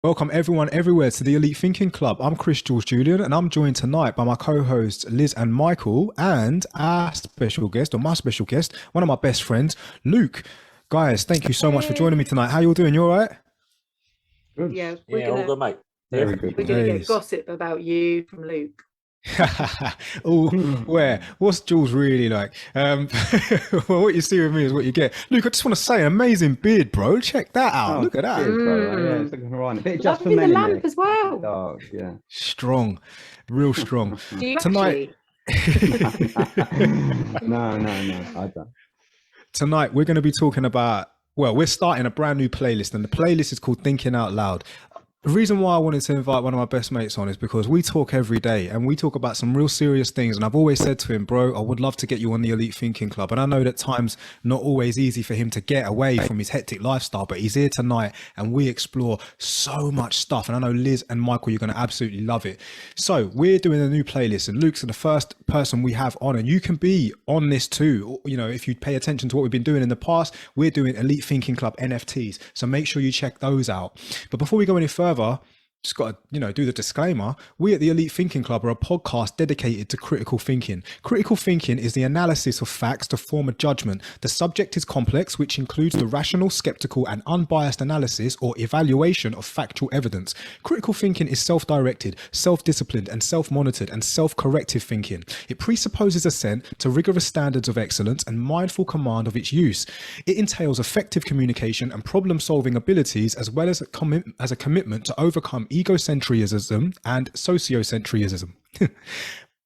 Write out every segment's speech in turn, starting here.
Welcome everyone everywhere to the Elite Thinking Club. I'm Chris Jules Julian and I'm joined tonight by my co-hosts Liz and Michael and our special guest, or my special guest, one of my best friends, Luke. Guys, thank you so much for joining me tonight. How you all doing? You all right? Good. Yeah, all good, mate. Very good. We're going to get gossip about you from Luke. Oh, where? What's Jules really like? Well, what you see with me is what you get. Luke, I just want to say, amazing beard, bro. Check that out. Look at that. Cheers, bro. Yeah, it's looking right. A bit just for Loving men. the lamp as well. Dark, yeah. Strong, real strong. Do you Tonight. No, I don't. Tonight we're going to be talking about. Well, we're starting a brand new playlist, and the playlist is called Thinking Out Loud. The reason why I wanted to invite one of my best mates on is because we talk every day and we talk about some real serious things. And I've always said to him, bro, I would love to get you on the Elite Thinking Club. And I know that times not always easy for him to get away from his hectic lifestyle, but he's here tonight and we explore so much stuff. And I know Liz and Michael, you're going to absolutely love it. So we're doing a new playlist and Luke's the first person we have on, and you can be on this too. You know, if you pay attention to what we've been doing in the past, we're doing Elite Thinking Club NFTs. So make sure you check those out. But before we go any further, just got to, do the disclaimer. We at the Elite Thinking Club are a podcast dedicated to critical thinking. Critical thinking is the analysis of facts to form a judgment. The subject is complex, which includes the rational, skeptical, and unbiased analysis or evaluation of factual evidence. Critical thinking is self-directed, self-disciplined, and self-monitored and self-corrective thinking. It presupposes assent to rigorous standards of excellence and mindful command of its use. It entails effective communication and problem-solving abilities, as well as a commitment to overcome egocentrism and sociocentrism.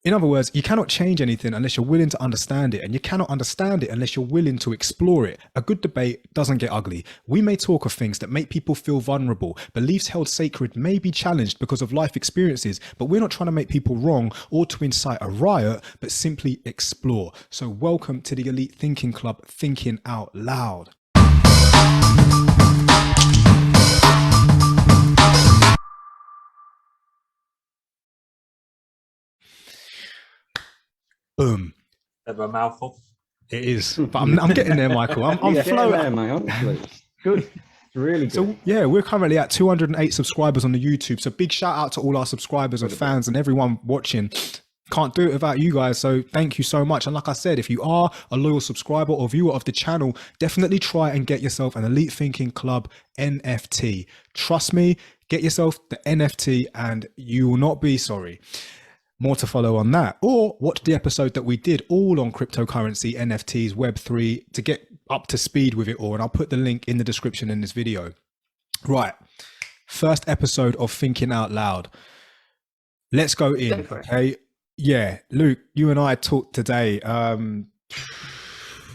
In other words, you cannot change anything unless you're willing to understand it, and you cannot understand it unless you're willing to explore it. A good debate doesn't get ugly. We may talk of things that make people feel vulnerable. Beliefs held sacred may be challenged because of life experiences, but we're not trying to make people wrong or to incite a riot, but simply explore. So welcome to the Elite Thinking Club, Thinking Out Loud. Boom. Bit of a mouthful. It is, but I'm getting there, Michael. I'm flowing there, mate. Honestly, good. It's really good. So yeah, we're currently at 208 subscribers on the YouTube. So big shout out to all our subscribers and fans and everyone watching. Can't do it without you guys. So thank you so much. And like I said, if you are a loyal subscriber or viewer of the channel, definitely try and get yourself an Elite Thinking Club NFT. Trust me, get yourself the NFT and you will not be sorry. More to follow on that, or watch the episode that we did all on cryptocurrency, NFTs, Web3 to get up to speed with it all. And I'll put the link in the description in this video. Right. First episode of Thinking Out Loud. Let's go in. Okay. Yeah. Luke, you and I talked today.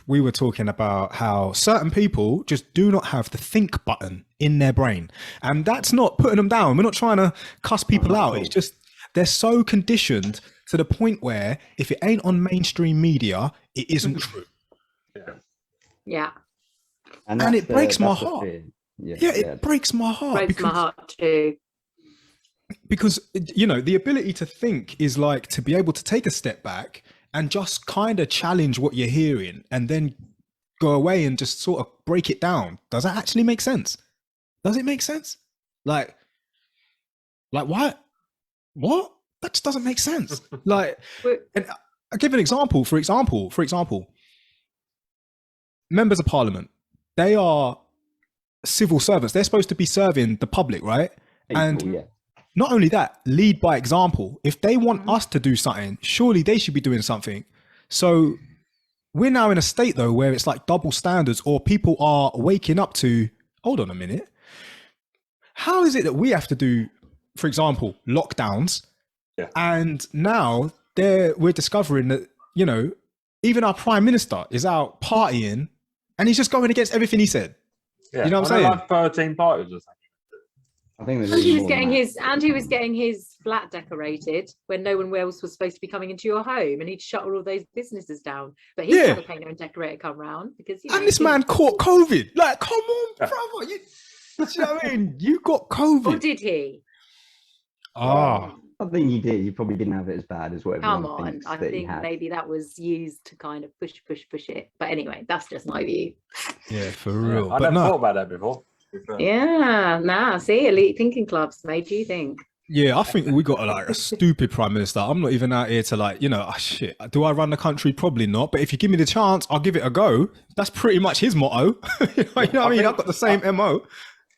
We were talking about how certain people just do not have the think button in their brain. And that's not putting them down. We're not trying to cuss people out. It's just, they're so conditioned to the point where if it ain't on mainstream media, it isn't true. Yeah. And it breaks my heart. It breaks my heart. Breaks my heart too. Because, the ability to think is like to be able to take a step back and just kind of challenge what you're hearing and then go away and just sort of break it down. Does that actually make sense? Does it make sense? Like what? What? That just doesn't make sense. And I'll give an example. For example, members of parliament, they are civil servants. They're supposed to be serving the public, right? Not only that, lead by example. If they want us to do something, surely they should be doing something. So we're now in a state though, where it's like double standards, or people are waking up to, hold on a minute. How is it that we have to do, for example, lockdowns, and now we're discovering that, even our prime minister is out partying and he's just going against everything he said. Yeah. You know what I'm saying? Like 13 parties or something. I think he was getting his flat decorated when no one else was supposed to be coming into your home, and he'd shut all of those businesses down. But he had a painter and decorator come round because this man caught COVID. Like, come on, brother. You know what I mean? You got COVID. Or did he? I think you did. You probably didn't have it as bad as what everyone thinks. I think maybe that was used to kind of push it. But anyway, that's just my view. Yeah, for real. I never thought about that before. Yeah, nah, see, elite thinking clubs made you think. Yeah, I think we got like a stupid prime minister. I'm not even out here to like, shit. Do I run the country? Probably not. But if you give me the chance, I'll give it a go. That's pretty much his motto. you know what I mean? I've got the same MO.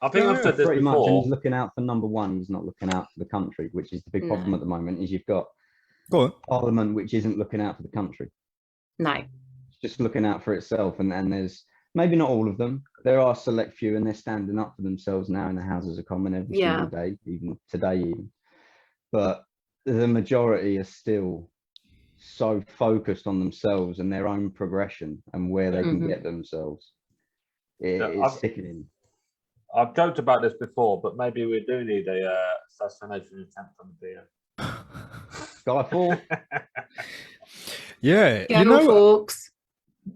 I think I've said this pretty before. much, and he's looking out for number one. He's not looking out for the country, which is the big problem at the moment. Is you've got Parliament, which isn't looking out for the country. No, It's just looking out for itself, and there's maybe not all of them. There are select few, and they're standing up for themselves now in the Houses of Commons every single day, even today. But the majority are still so focused on themselves and their own progression and where they can get themselves. It's sickening. I've joked about this before, but maybe we do need a assassination attempt on the beer. Guy Fawkes. Yeah, Fawkes.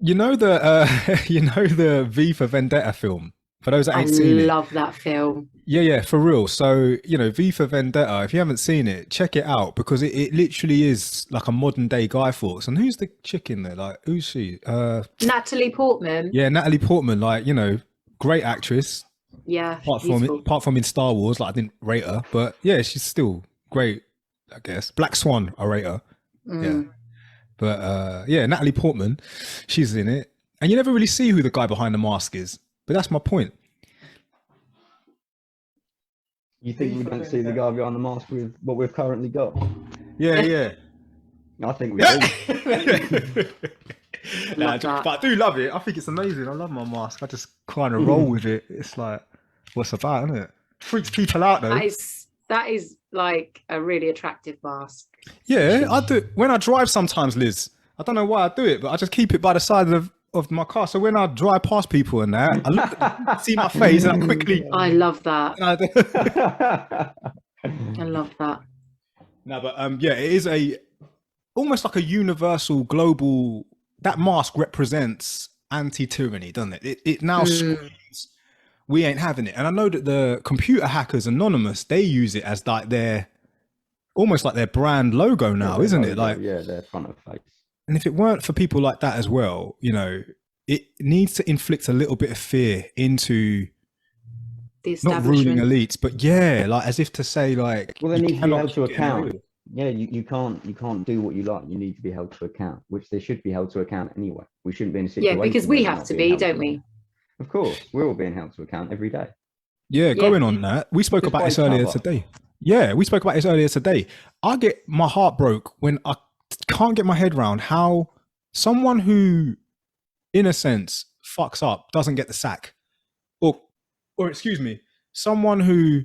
You know the V for Vendetta film. For those that ain't seen it, I love that film. Yeah, for real. So V for Vendetta. If you haven't seen it, check it out because it literally is like a modern day Guy Fawkes. And who's the chick in there? Like, who's she? Natalie Portman. Yeah, Natalie Portman. Like, great actress. Yeah. Apart from in Star Wars, like I didn't rate her, but yeah, she's still great. I guess Black Swan, I rate her. Yeah. But Natalie Portman, she's in it. And you never really see who the guy behind the mask is. But that's my point. You think we don't see the guy behind the mask with what we've currently got? Yeah. I think we do. But I do love it. I think it's amazing. I love my mask. I just kind of roll with it. It's like, what's about, isn't it? Freaks people out though. That is like a really attractive mask. Yeah, I do. When I drive sometimes, Liz, I don't know why I do it, but I just keep it by the side of my car. So when I drive past people and that, I look, see my face and I quickly... I love that. I love that. No, but it is almost like a universal global... That mask represents anti-tyranny, doesn't it? It now screams, we ain't having it. And I know that the computer hackers Anonymous, they use it as like almost like their brand logo now, isn't it? Like, yeah, their front of face. And if it weren't for people like that as well, it needs to inflict a little bit of fear into the not ruling elites, but like as if to say, like, well, they need to be held to account. Yeah, you can't do what you like. You need to be held to account, which they should be held to account anyway. We shouldn't be in a situation. Yeah, because we have to be, don't we? Of course, we're all being held to account every day. Yeah, going on that, we spoke about this earlier today. Yeah, we spoke about this earlier today. I get my heart broke when I can't get my head around how someone who, in a sense, fucks up doesn't get the sack, or excuse me, someone who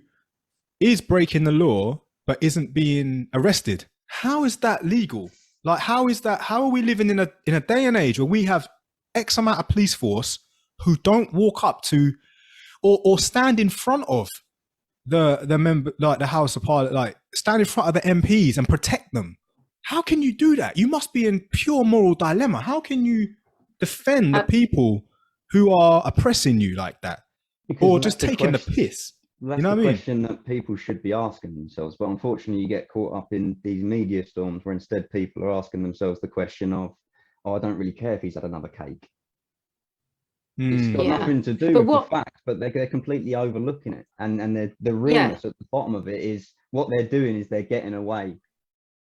is breaking the law but isn't being arrested. How is that legal? Like, how is that? How are we living in a day and age where we have X amount of police force who don't walk up to or stand in front of the member, like the House of Parliament, like stand in front of the MPs and protect them? How can you do that? You must be in pure moral dilemma. How can you defend the people who are oppressing you like that, or just taking the piss? That's the question that people should be asking themselves. But unfortunately, you get caught up in these media storms where instead people are asking themselves the question of, "Oh, I don't really care if he's had another cake." It's got nothing to do with the facts, but they're completely overlooking it. And the realness at the bottom of it is what they're doing is they're getting away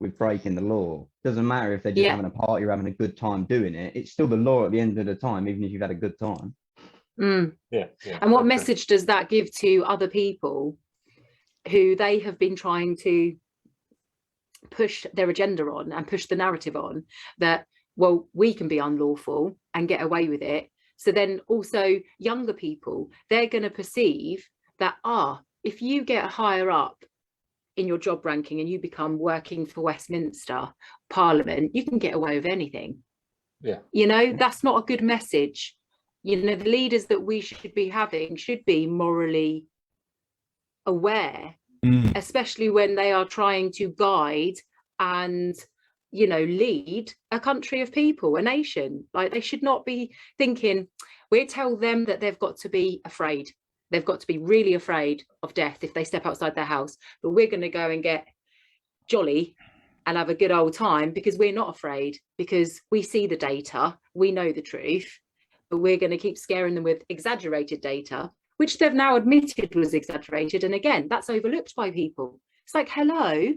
with breaking the law. Doesn't matter if they're just having a party or having a good time doing it. It's still the law at the end of the time, even if you've had a good time. Yeah. And what message does that give to other people who they have been trying to push their agenda on and push the narrative on that, well, we can be unlawful and get away with it. So then also younger people, they're going to perceive that, if you get higher up in your job ranking and you become working for Westminster Parliament, you can get away with anything. Yeah. That's not a good message. The leaders that we should be having should be morally aware, especially when they are trying to guide and, lead a country of people, a nation. Like, they should not be thinking, we tell them that they've got to be afraid. They've got to be really afraid of death if they step outside their house. But we're going to go and get jolly and have a good old time because we're not afraid, because we see the data, we know the truth. But we're going to keep scaring them with exaggerated data which they've now admitted was exaggerated. And again, that's overlooked by people. It's like, hello,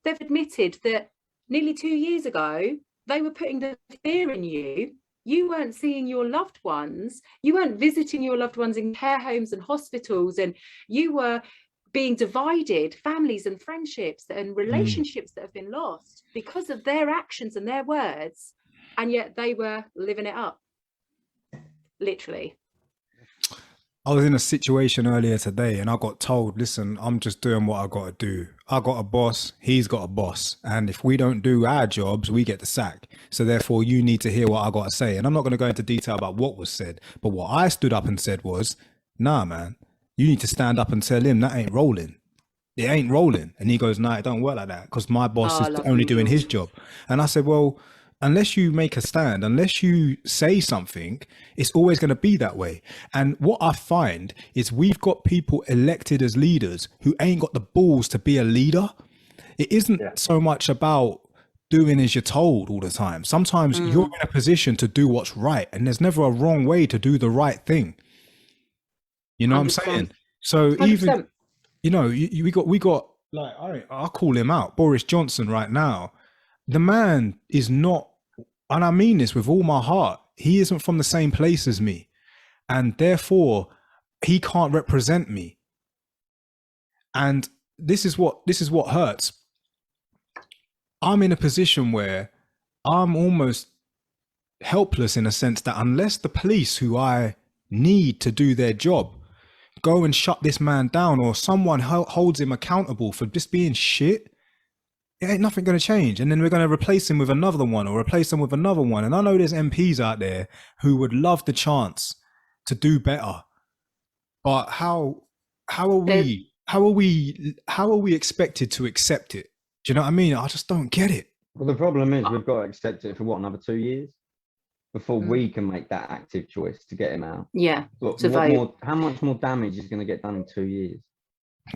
they've admitted that nearly 2 years ago, they were putting the fear in you. You weren't seeing your loved ones. You weren't visiting your loved ones in care homes and hospitals. And you were being divided, families and friendships and relationships that have been lost because of their actions and their words. And yet they were living it up, literally. I was in a situation earlier today and I got told, listen, I'm just doing what I got to do. I got a boss, he's got a boss. And if we don't do our jobs, we get the sack. So therefore you need to hear what I got to say. And I'm not going to go into detail about what was said, but what I stood up and said was, nah, man, you need to stand up and tell him that ain't rolling. It ain't rolling. And he goes, nah, it don't work like that because my boss is only doing his job. And I said, well, unless you make a stand, unless you say something, it's always going to be that way. And what I find is we've got people elected as leaders who ain't got the balls to be a leader. It isn't so much about doing as you're told all the time. Sometimes you're in a position to do what's right, and there's never a wrong way to do the right thing. You know 100%. What I'm saying? So 100%. Even, you know, we got like, I'll call him out, Boris Johnson right now. The man is not, and I mean this with all my heart, he isn't from the same place as me. And therefore, he can't represent me. And this is what hurts. I'm in a position where I'm almost helpless in a sense that unless the police who I need to do their job go and shut this man down, or someone holds him accountable for just being shit, it ain't nothing going to change. And then we're going to replace him with another one or replace him with another one. And I know there's MPs out there who would love the chance to do better. But how are we expected to accept it? Do you know what I mean? I just don't get it. Well, the problem is we've got to accept it for what, another 2 years before we can make that active choice to get him out. Yeah. But how much more damage is going to get done in 2 years?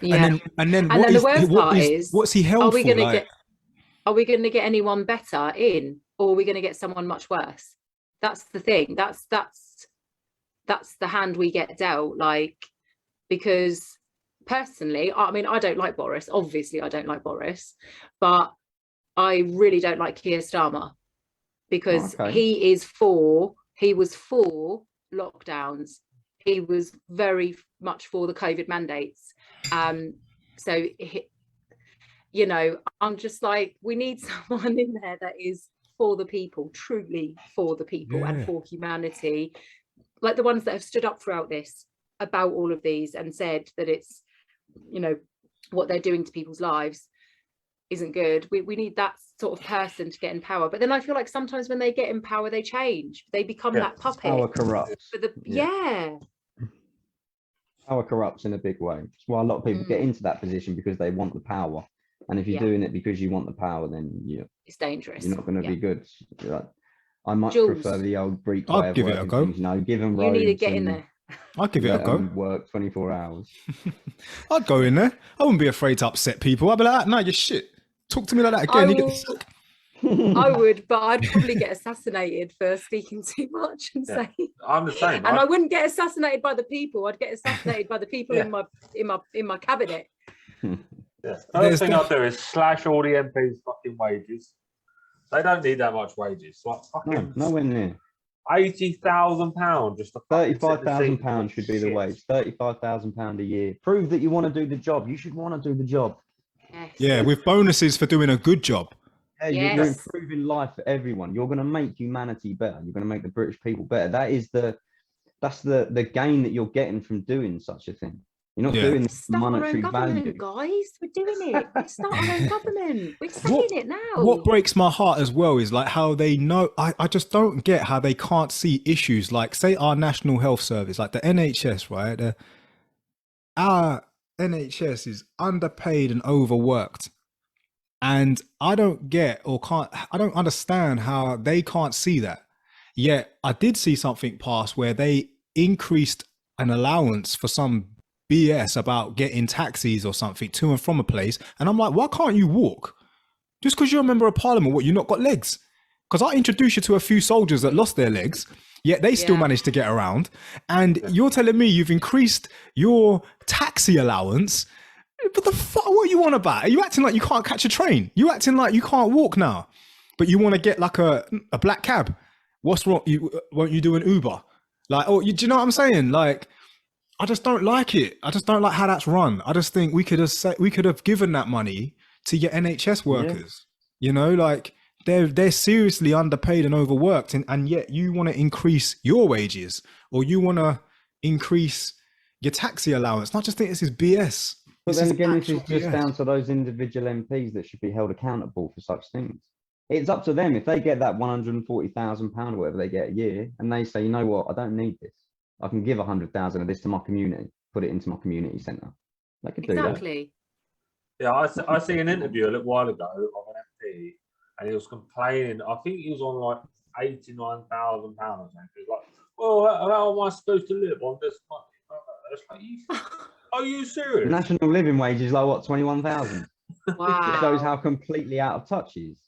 Yeah. And then the worst part is what's he held for? Are we going to get anyone better in, or are we going to get someone much worse? That's the thing. That's the hand we get dealt. Like, because personally, I mean, I don't like Boris. Obviously, I don't like Boris, but I really don't like Keir Starmer because he was for lockdowns. He was very much for the COVID mandates. So you know, I'm just like, we need someone in there that is for the people, truly for the people and for humanity, like the ones that have stood up throughout this about all of these and said that it's, you know, what they're doing to people's lives isn't good. We need that sort of person to get in power. But then I feel like sometimes when they get in power, they change. They become that puppet. Power corrupts. Power corrupts in a big way. That's why a lot of people get into that position, because they want the power. And if you're doing it because you want the power, then it's dangerous. You're not going to be good. I much prefer the old Greek way of working things. You know, give them roads. You need to get in there. I'd give it a go. Work 24 hours. I'd go in there. I wouldn't be afraid to upset people. I'd be like, no, you're shit. Talk to me like that again. You get the sack. I would, but I'd probably get assassinated for speaking too much and say. I'm the same. And I wouldn't get assassinated by the people. I'd get assassinated by the people in my cabinet. Yeah. First thing I'll do is slash all the MPs' fucking wages. They don't need that much wages. Like fucking nowhere near. £80,000 just £35,000 should be the wage. £35,000 a year. Prove that you want to do the job. You should want to do the job. Yes. Yeah, with bonuses for doing a good job. Yeah, you're improving life for everyone. You're going to make humanity better. You're going to make the British people better. That's the gain that you're getting from doing such a thing. You're not doing this monetary value. Guys, we're doing it. Let's start our own government. We're saying it now. What breaks my heart as well is like how they know. I just don't get how they can't see issues like, say, our National Health Service, like the NHS, right? Our NHS is underpaid and overworked. And I don't understand how they can't see that. Yet I did see something pass where they increased an allowance for some BS about getting taxis or something to and from a place. And I'm like, why can't you walk? Just because you're a member of parliament, what, you not got legs? Because I introduced you to a few soldiers that lost their legs. yet they still manage to get around. And you're telling me you've increased your taxi allowance. What the fuck? What are you on about? Are you acting like you can't catch a train? You acting like you can't walk now, but you want to get like a black cab? What's wrong? Won't you do an Uber? Like, do you know what I'm saying? Like, I just don't like it. I just don't like how that's run. I just think we could have given that money to your NHS workers. You know, like they're seriously underpaid and overworked, and yet you want to increase your wages or you want to increase your taxi allowance. I just think this is BS. But then again, this is just down to those individual MPs that should be held accountable for such things. It's up to them. If they get that £140,000 or whatever they get a year, and they say, you know what, I don't need this. I can give 100,000 of this to my community, put it into my community centre. They could do that. Yeah, I see an interview a little while ago of an MP, and he was complaining. I think he was on like £89,000 or something. He was like, "Well, how am I supposed to live on this money?" It's like, are you serious? The national living wage is like what, 21,000? Wow. It shows how completely out of touch he is.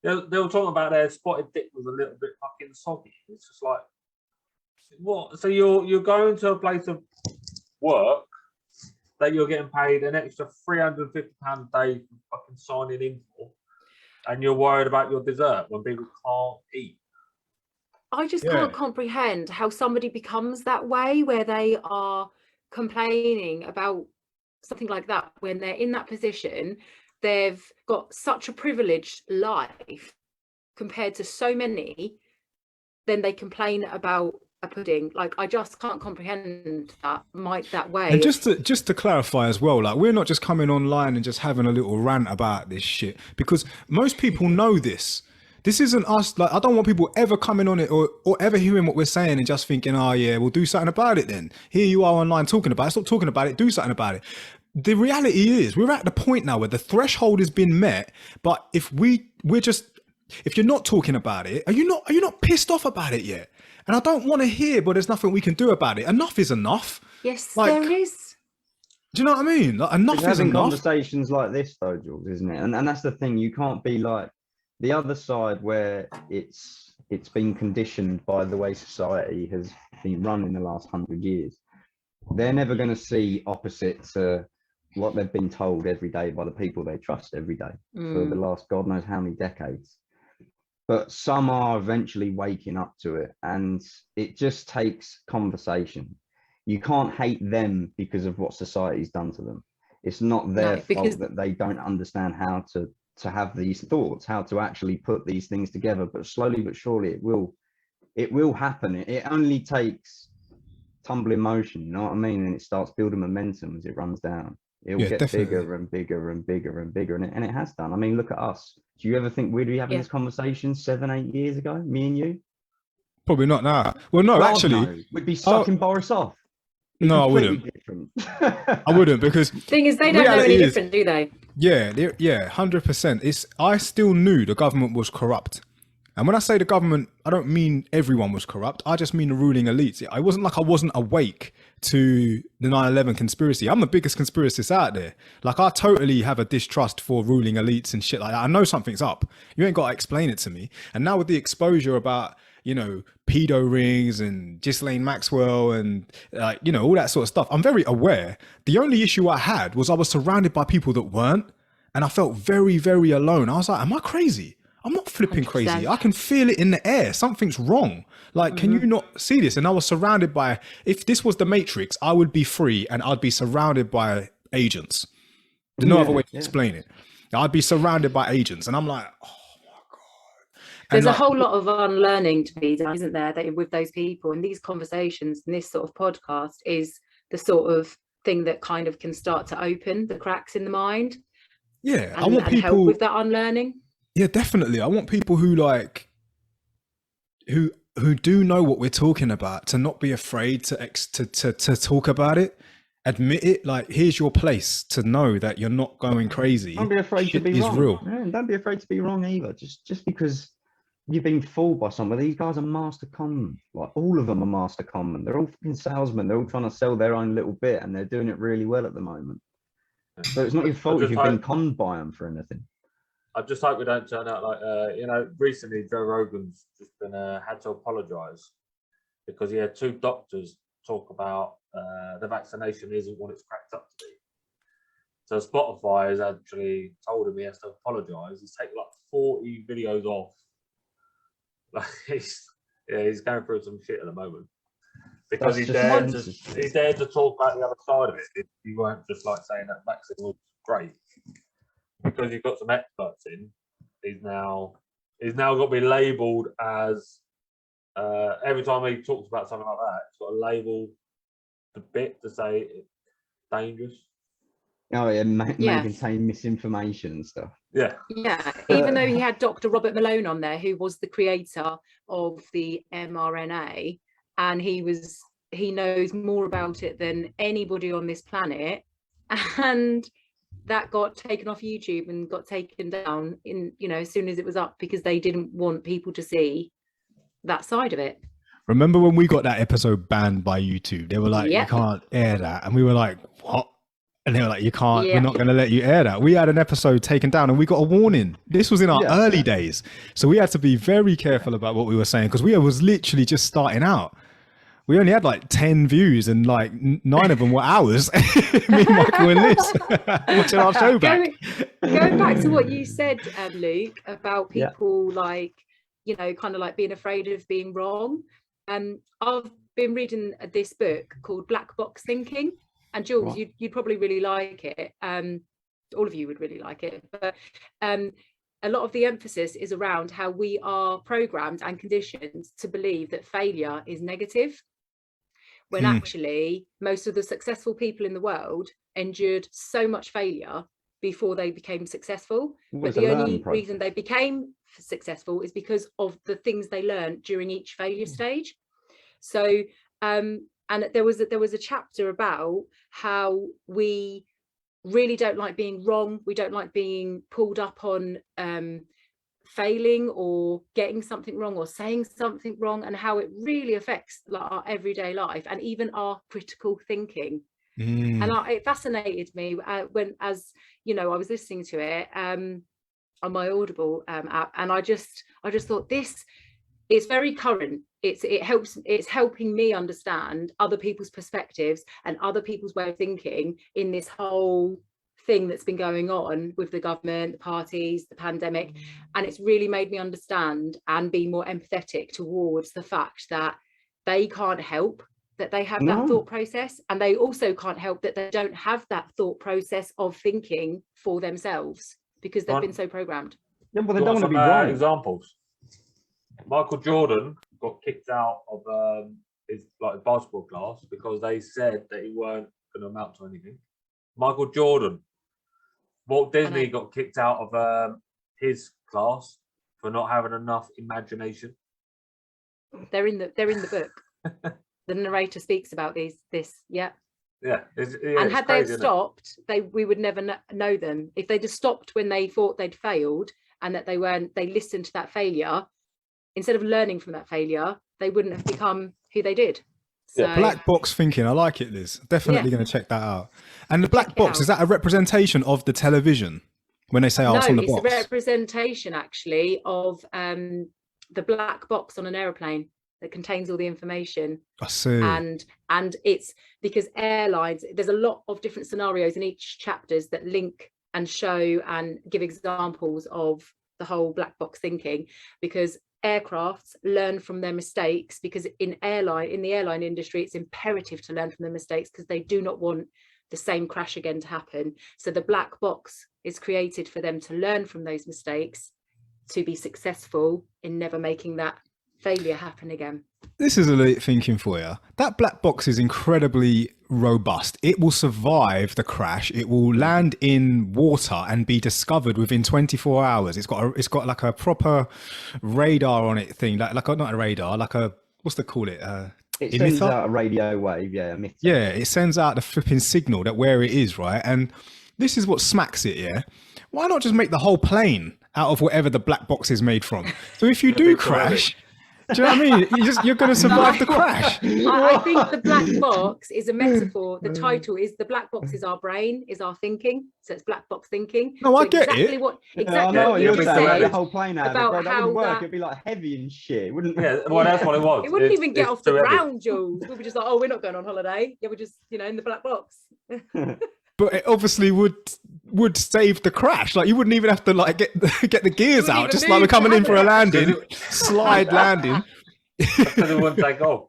They were talking about their spotted dick was a little bit fucking soggy. It's just like, what? So you're going to a place of work that you're getting paid an extra £350 a day for fucking signing in for, and you're worried about your dessert when people can't eat. I just can't comprehend how somebody becomes that way, where they are complaining about something like that when they're in that position. They've got such a privileged life compared to so many, then they complain about a pudding. Like, I just can't comprehend that way. And just to clarify as well, like, we're not just coming online and just having a little rant about this shit, because most people know this. This isn't us. Like, I don't want people ever coming on it or ever hearing what we're saying and just thinking, oh yeah, we'll do something about it then. Here you are online talking about it. Stop talking about it, do something about it. The reality is we're at the point now where the threshold has been met, but if you're not talking about it, are you not pissed off about it yet? And I don't want to hear, but there's nothing we can do about it. Enough is enough. Yes, like, there is. Do you know what I mean? Like, enough is enough. Conversations like this though, Jules, isn't it? And that's the thing. You can't be like the other side where it's been conditioned by the way society has been run in the last 100 years. They're never going to see opposite to what they've been told every day by the people they trust every day for the last God knows how many decades. But some are eventually waking up to it, and it just takes conversation. You can't hate them because of what society's done to them. It's not their fault that they don't understand how to have these thoughts, how to actually put these things together. But slowly but surely it will happen. It only takes tumbling motion, you know what I mean? And it starts building momentum as it runs down. It'll get bigger and bigger and bigger and bigger, and it has done. I mean, look at us. Do you ever think we'd be having this conversation 7-8 years ago, me and you? Probably not now. Well, no, actually, no. We'd be sucking Boris off. No, I wouldn't. I wouldn't, because thing is, they don't know any different, do they? Yeah, 100%. I still knew the government was corrupt. And when I say the government, I don't mean everyone was corrupt. I just mean the ruling elites. It wasn't like I wasn't awake to the 9/11 conspiracy. I'm the biggest conspiracist out there. Like, I totally have a distrust for ruling elites and shit like that. I know something's up. You ain't got to explain it to me. And now with the exposure about, you know, pedo rings and Ghislaine Maxwell and, you know, all that sort of stuff, I'm very aware. The only issue I had was I was surrounded by people that weren't. And I felt very, very alone. I was like, am I crazy? I'm not flipping 100%. Crazy. I can feel it in the air. Something's wrong. Like, can you not see this? And I was surrounded by, if this was the Matrix, I would be free and I'd be surrounded by agents. There's no other way to explain it. I'd be surrounded by agents. And I'm like, oh my God. There's a whole lot of unlearning to be done, isn't there, that with those people, and these conversations and this sort of podcast is the sort of thing that kind of can start to open the cracks in the mind. Yeah. I want people help with that unlearning. Yeah, definitely. I want people who who do know what we're talking about to not be afraid to talk about it, admit it. Like, here's your place to know that you're not going crazy. Don't be afraid to be wrong. Real. Yeah, don't be afraid to be wrong either. Just because you've been fooled by someone. These guys are master conmen. Like, all of them are master conmen. They're all fucking salesmen. They're all trying to sell their own little bit, and they're doing it really well at the moment. So it's not your fault if you've been conned by them for anything. I just hope we don't turn out like, you know, recently Joe Rogan's just been had to apologise because he had two doctors talk about the vaccination isn't what it's cracked up to be. So Spotify has actually told him he has to apologise. He's taken like 40 videos off. Like he's going through some shit at the moment because he's there to talk about the other side of it. He weren't just like saying that vaccine was great. Because you've got some experts in, he's now got to be labelled as every time he talks about something like that, it's got to label the bit to say it's dangerous. Oh yeah, may contain misinformation and stuff. Yeah, even though he had Dr. Robert Malone on there, who was the creator of the mRNA, and he knows more about it than anybody on this planet, and that got taken off YouTube and got taken down as soon as it was up, because they didn't want people to see that side of it. Remember when we got that episode banned by YouTube? They were like, you can't air that. And we were like, what? And they were like, you can't, we're not going to let you air that. We had an episode taken down and we got a warning. This was in our early days. So we had to be very careful about what we were saying, because we was literally just starting out. We only had like 10 views and like 9 of them were ours. Me, Michael and Liz watching our show back. Going back to what you said, Luke, about people like, kind of like being afraid of being wrong. I've been reading this book called Black Box Thinking. And Jules, you'd probably really like it. All of you would really like it. But a lot of the emphasis is around how we are programmed and conditioned to believe that failure is negative, when actually most of the successful people in the world endured so much failure before they became successcul. But the only reason they became successful is because of the things they learned during each failure stage. So and there was a chapter about how we really don't like being wrong. We don't like being pulled up on failing or getting something wrong or saying something wrong, and how it really affects like our everyday life and even our critical thinking. And it fascinated me when, as I was listening to it on my Audible app, and I just thought, this is very current. It's helping me understand other people's perspectives and other people's way of thinking in this whole thing that's been going on with the government, the parties, the pandemic. And it's really made me understand and be more empathetic towards the fact that they can't help that they have that thought process, and they also can't help that they don't have that thought process of thinking for themselves because they've been so programmed. Yeah, but they don't want to be right. Examples. Michael Jordan got kicked out of his basketball class because they said that he weren't going to amount to anything. Michael Jordan. Walt Disney got kicked out of his class for not having enough imagination. They're in the book. The narrator speaks about this. And had they stopped, we would never know them. If they just stopped when they thought they'd failed and that they listened to that failure, instead of learning from that failure, they wouldn't have become who they did. So, black box thinking, I like it, Liz. Definitely going to check that out. And the black box, is that a representation of the television when they say, it's on the box? No, it's a representation actually of the black box on an aeroplane that contains all the information. I see. And it's because airlines, there's a lot of different scenarios in each chapters that link and show and give examples of the whole black box thinking, because aircrafts learn from their mistakes, because in the airline industry it's imperative to learn from their mistakes because they do not want the same crash again to happen. So the black box is created for them to learn from those mistakes to be successful in never making that failure happen again. This is elite thinking for you. That black box is incredibly robust. It will survive the crash. It will land in water and be discovered within 24 hours. It's got like a proper radar on it thing, like not a radar, like a, what's they call it? It sends out a radio wave, emitter. Yeah, it sends out the flipping signal that where it is, right? And this is what smacks it, yeah? Why not just make the whole plane out of whatever the black box is made from? So if you do crash, Do you know what I mean? You're going to survive the crash. I think the black box is a metaphor. The title is the black box is our brain, is our thinking. So it's black box thinking. No, so I get exactly it. Exactly I know what you're you saying. said The whole plane out about of it, that how wouldn't work. that- It'd be like heavy and shit, wouldn't it? Yeah, well, that's what it was. It wouldn't even get It's off the too heavy. ground, Jules. We were just like, oh, we're not going on holiday. Yeah, we're just, in the black box. But it obviously would save the crash. Like you wouldn't even have to like get the gears wouldn't out. even Just like we're move coming to in for a have landing, slide landing. Because it wouldn't take off.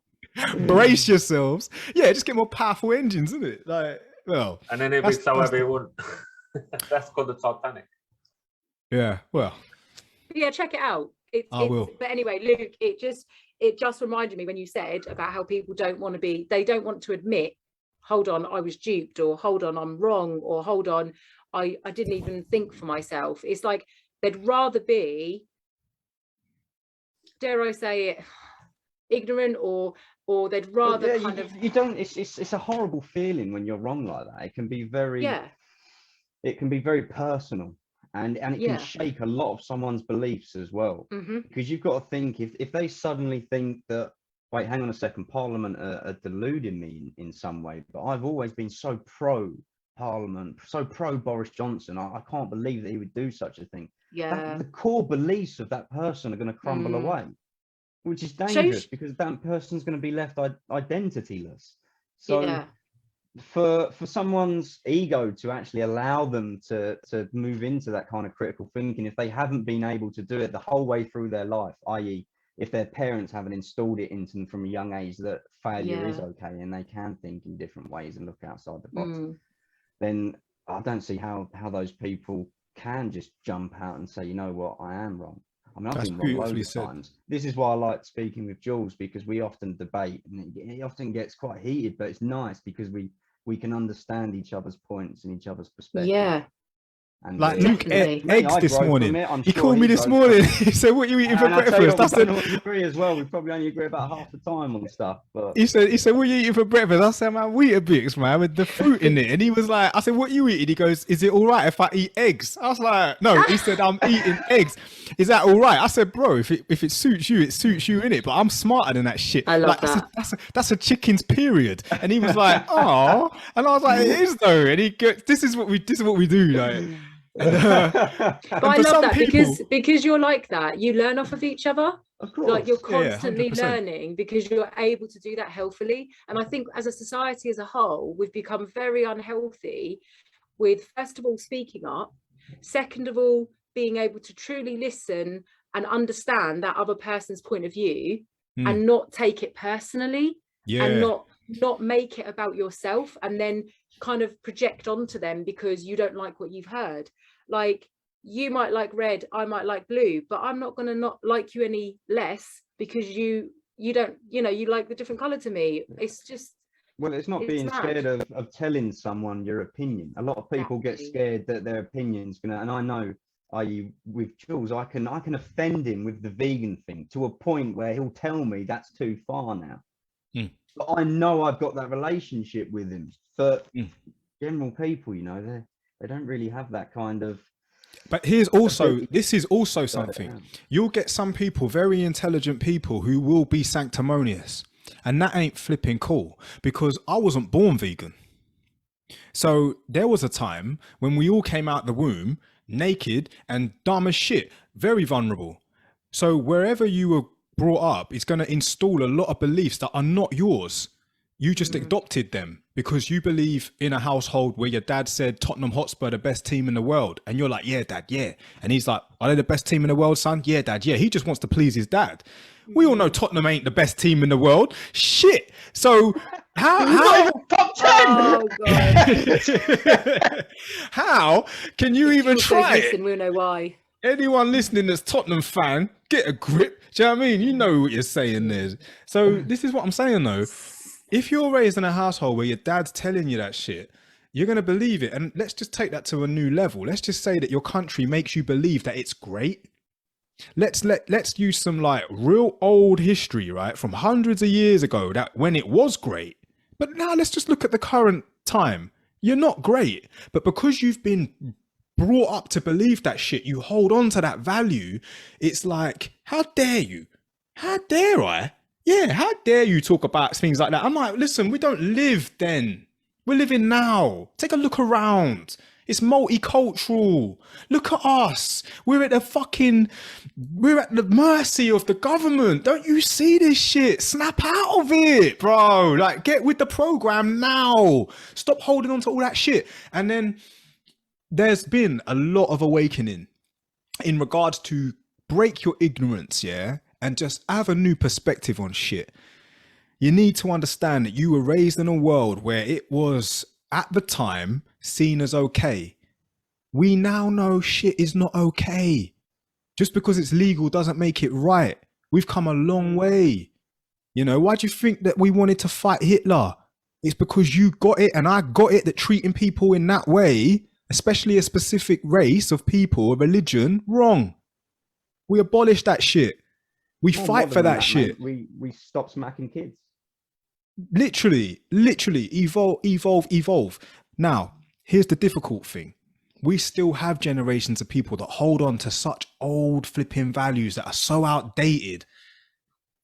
Brace yourselves. Yeah, just get more powerful engines, isn't it? Like, well, And then it'd be That's- so that's heavy the- it wouldn't. That's called the Titanic. yeah. Well, Yeah, check it out. I will. But anyway, Luke, it just reminded me when you said about how people don't want to admit, hold on, I was duped, or hold on, I'm wrong, or hold on, I didn't even think for myself. It's like they'd rather be, dare I say it, ignorant, or they'd rather you don't. It's a horrible feeling when you're wrong like that. It can be very. yeah, It can be very personal, and it Yeah. can shake a lot of someone's beliefs as well. hmm Because you've got to think, if they suddenly think that, wait, hang on a second, Parliament are deluding me in some way, but I've always been so pro Parliament, so pro Boris Johnson, I can't believe that he would do such a thing. yeah. The core beliefs of that person are going to crumble Mm. away, which is Shows- dangerous because that person's going to be left identityless. So Yeah. for someone's ego to actually allow them to move into that kind of critical thinking, if they haven't been able to do it the whole way through their life, i.e. if their parents haven't installed it into them from a young age that failure is Yeah. okay and they can think in different ways and look outside the box, Mm. then I don't see how those people can just jump out and say, you know what, I am wrong. I mean, I've That's been wrong beautifully loads of said. times. This is why I like speaking with Jules, because we often debate and it often gets quite heated, but it's nice because we can understand each other's points and each other's perspectives. Yeah. And like Luke Definitely. Mate, eggs I this grow from morning. it, I'm He sure called me this grows from morning. it. He said, "What you eating for And I tell you breakfast?" what, I we said, don't always agree as well. We probably only agree about half the time on stuff, but He said, what are you eating for breakfast? I said, man, Weetabix, man, with the fruit in it. And he was like, I said, what are you eating? He goes, is it all right if I eat eggs? I was like, no. He said, I'm eating eggs. Is that all right? I said, bro, if it suits you, it suits you, innit? But I'm smarter than that shit. I love like, that. That's a chicken's period. And he was like, oh. And I was like, it is though. And he goes, this is what we do. Like, But I for love some that people- because you're like that. You learn off of each other. of course, Like you're Yeah, yeah, constantly 100%. learning because you're able to do that healthily. And I think as a society as a whole, we've become very unhealthy with, first of all, speaking up, second of all, being able to truly listen and understand that other person's point of view and not take it personally yeah. and not make it about yourself and then kind of project onto them because you don't like what you've heard. Like you might like red, I might like blue, but I'm not going to not like you any less because you don't, you like the different color to me. It's just, well, it's not it's being mad. scared of telling someone your opinion. A lot of people get Exactly. scared that their opinion's gonna, and I know, i.e. with Jules, I can offend him with the vegan thing to a point where he'll tell me that's too far now. But I know I've got that relationship with him. But general people, they don't really have that kind of. But this is also something. You'll get some people, very intelligent people, who will be sanctimonious. And that ain't flipping cool, because I wasn't born vegan. So there was a time when we all came out the womb naked and dumb as shit, very vulnerable. So wherever you were brought up, it's going to install a lot of beliefs that are not yours. You just adopted them because you believe in a household where your dad said Tottenham Hotspur the best team in the world, and you're like, yeah, dad, yeah. And he's like, are they the best team in the world, son? Yeah, dad, yeah. He just wants to please his dad. We all know Tottenham ain't the best team in the world. Shit. So how top 10? oh God. how can you even If try it? listen, we'll know why. Anyone listening that's Tottenham fan, get a grip. Do you know what I mean? You know what you're saying there. So this is what I'm saying though. If you're raised in a household where your dad's telling you that shit, you're going to believe it. And let's just take that to a new level. Let's just say that your country makes you believe that it's great. Let's use some like real old history, right? From hundreds of years ago, that when it was great. But now let's just look at the current time. You're not great, but because you've been brought up to believe that shit, you hold on to that value. It's like, how dare you? How dare I? Yeah, how dare you talk about things like that? I'm like, listen, we don't live then. We're living now. Take a look around. It's multicultural. Look at us. We're at the mercy of the government. Don't you see this shit? Snap out of it, bro. Like, get with the program now. Stop holding on to all that shit. And then there's been a lot of awakening in regards to break your ignorance, yeah, and just have a new perspective on shit. You need to understand that you were raised in a world where it was, at the time, seen as okay. We now know shit is not okay. Just because it's legal doesn't make it right. We've come a long way. You know, why do you think that we wanted to fight Hitler? It's because you got it and I got it, that treating people in that way, especially a specific race of people, a religion, wrong. We abolished that shit. We fight for that shit. Mate. We stop smacking kids. Literally, evolve. Now, here's the difficult thing. We still have generations of people that hold on to such old flipping values that are so outdated.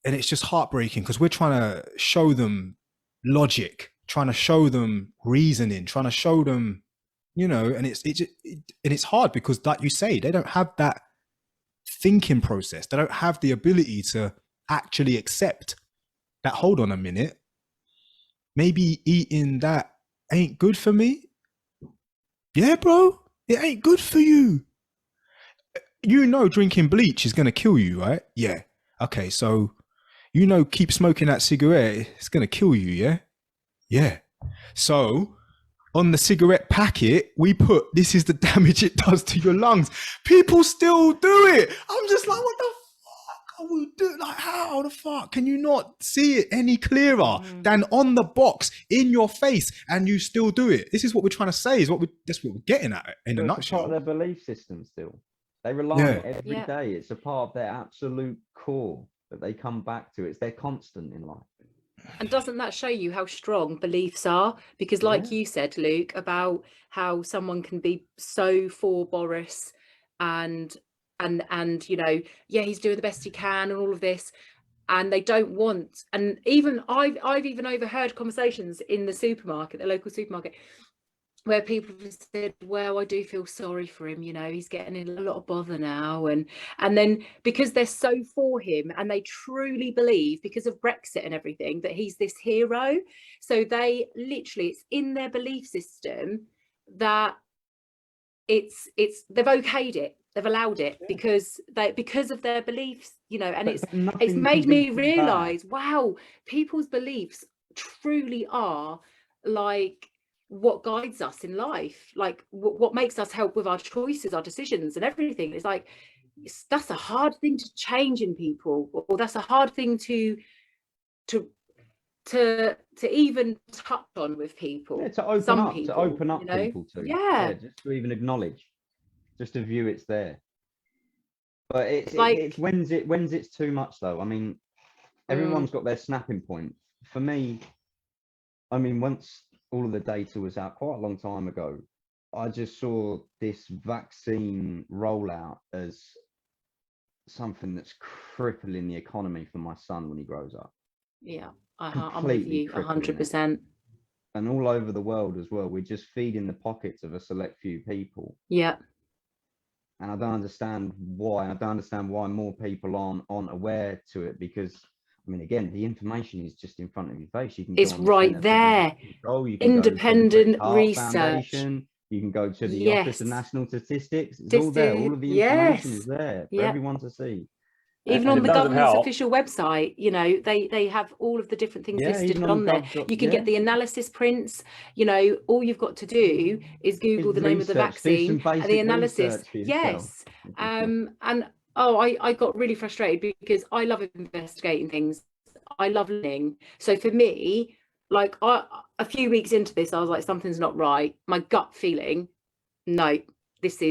And it's just heartbreaking because we're trying to show them logic, trying to show them reasoning, trying to show them, you know, and it's hard because, like you say, they don't have that thinking process. They don't have the ability to actually accept that, hold on a minute, maybe eating that ain't good for me. Yeah, bro, it ain't good for you. You know, drinking bleach is going to kill you, right? Yeah. Okay, so you know, keep smoking that cigarette, it's going to kill you, yeah? Yeah. So on the cigarette packet, we put, this is the damage it does to your lungs. People still do it. I'm just like, what the fuck are we doing? Like, how the fuck can you not see it any clearer than on the box in your face, and you still do it? This is what we're trying to say, that's what we're getting at in a nutshell. It's part of their belief system still. They rely on it every day. It's a part of their absolute core that they come back to. It's their constant in life. And doesn't that show you how strong beliefs are? Because like you said, Luke, about how someone can be so for Boris and you know, yeah, he's doing the best he can and all of this, and they don't want, and even I've even overheard conversations in the supermarket, the local supermarket, where people have said, well, I do feel sorry for him, you know, he's getting in a lot of bother now. And then because they're so for him and they truly believe, because of Brexit and everything, that he's this hero. So they literally, it's in their belief system that it's they've okayed it, they've allowed it because of their beliefs, you know. And it's made me realize, wow, people's beliefs truly are like what guides us in life, like what makes us help with our choices, our decisions and everything. It's like, that's a hard thing to change in people, or that's a hard thing to even touch on with people. To open up, you know? People to just to even acknowledge, just to view it's there. But it's when's it's too much though. I mean, everyone's got their snapping point. For me, I mean, once all of the data was out quite a long time ago, I just saw this vaccine rollout as something that's crippling the economy for my son when he grows up. Yeah, I'm with you 100%. And all over the world as well, we're just feeding the pockets of a select few people. Yeah. And I don't understand why. I don't understand why more people aren't aware to it, because I mean, again, the information is just in front of your face. You can. It's right there. Independent research. You can go to the Office of National Statistics. It's all there. All of the information is there for everyone to see. Even on the government's official website, you know, they have all of the different things listed on there. You can get the analysis prints. You know, all you've got to do is Google the name of the vaccine and the analysis. Yes. And I got really frustrated because I love investigating things. I love learning. So for me, like a few weeks into this, I was like, something's not right. My gut feeling, no, there's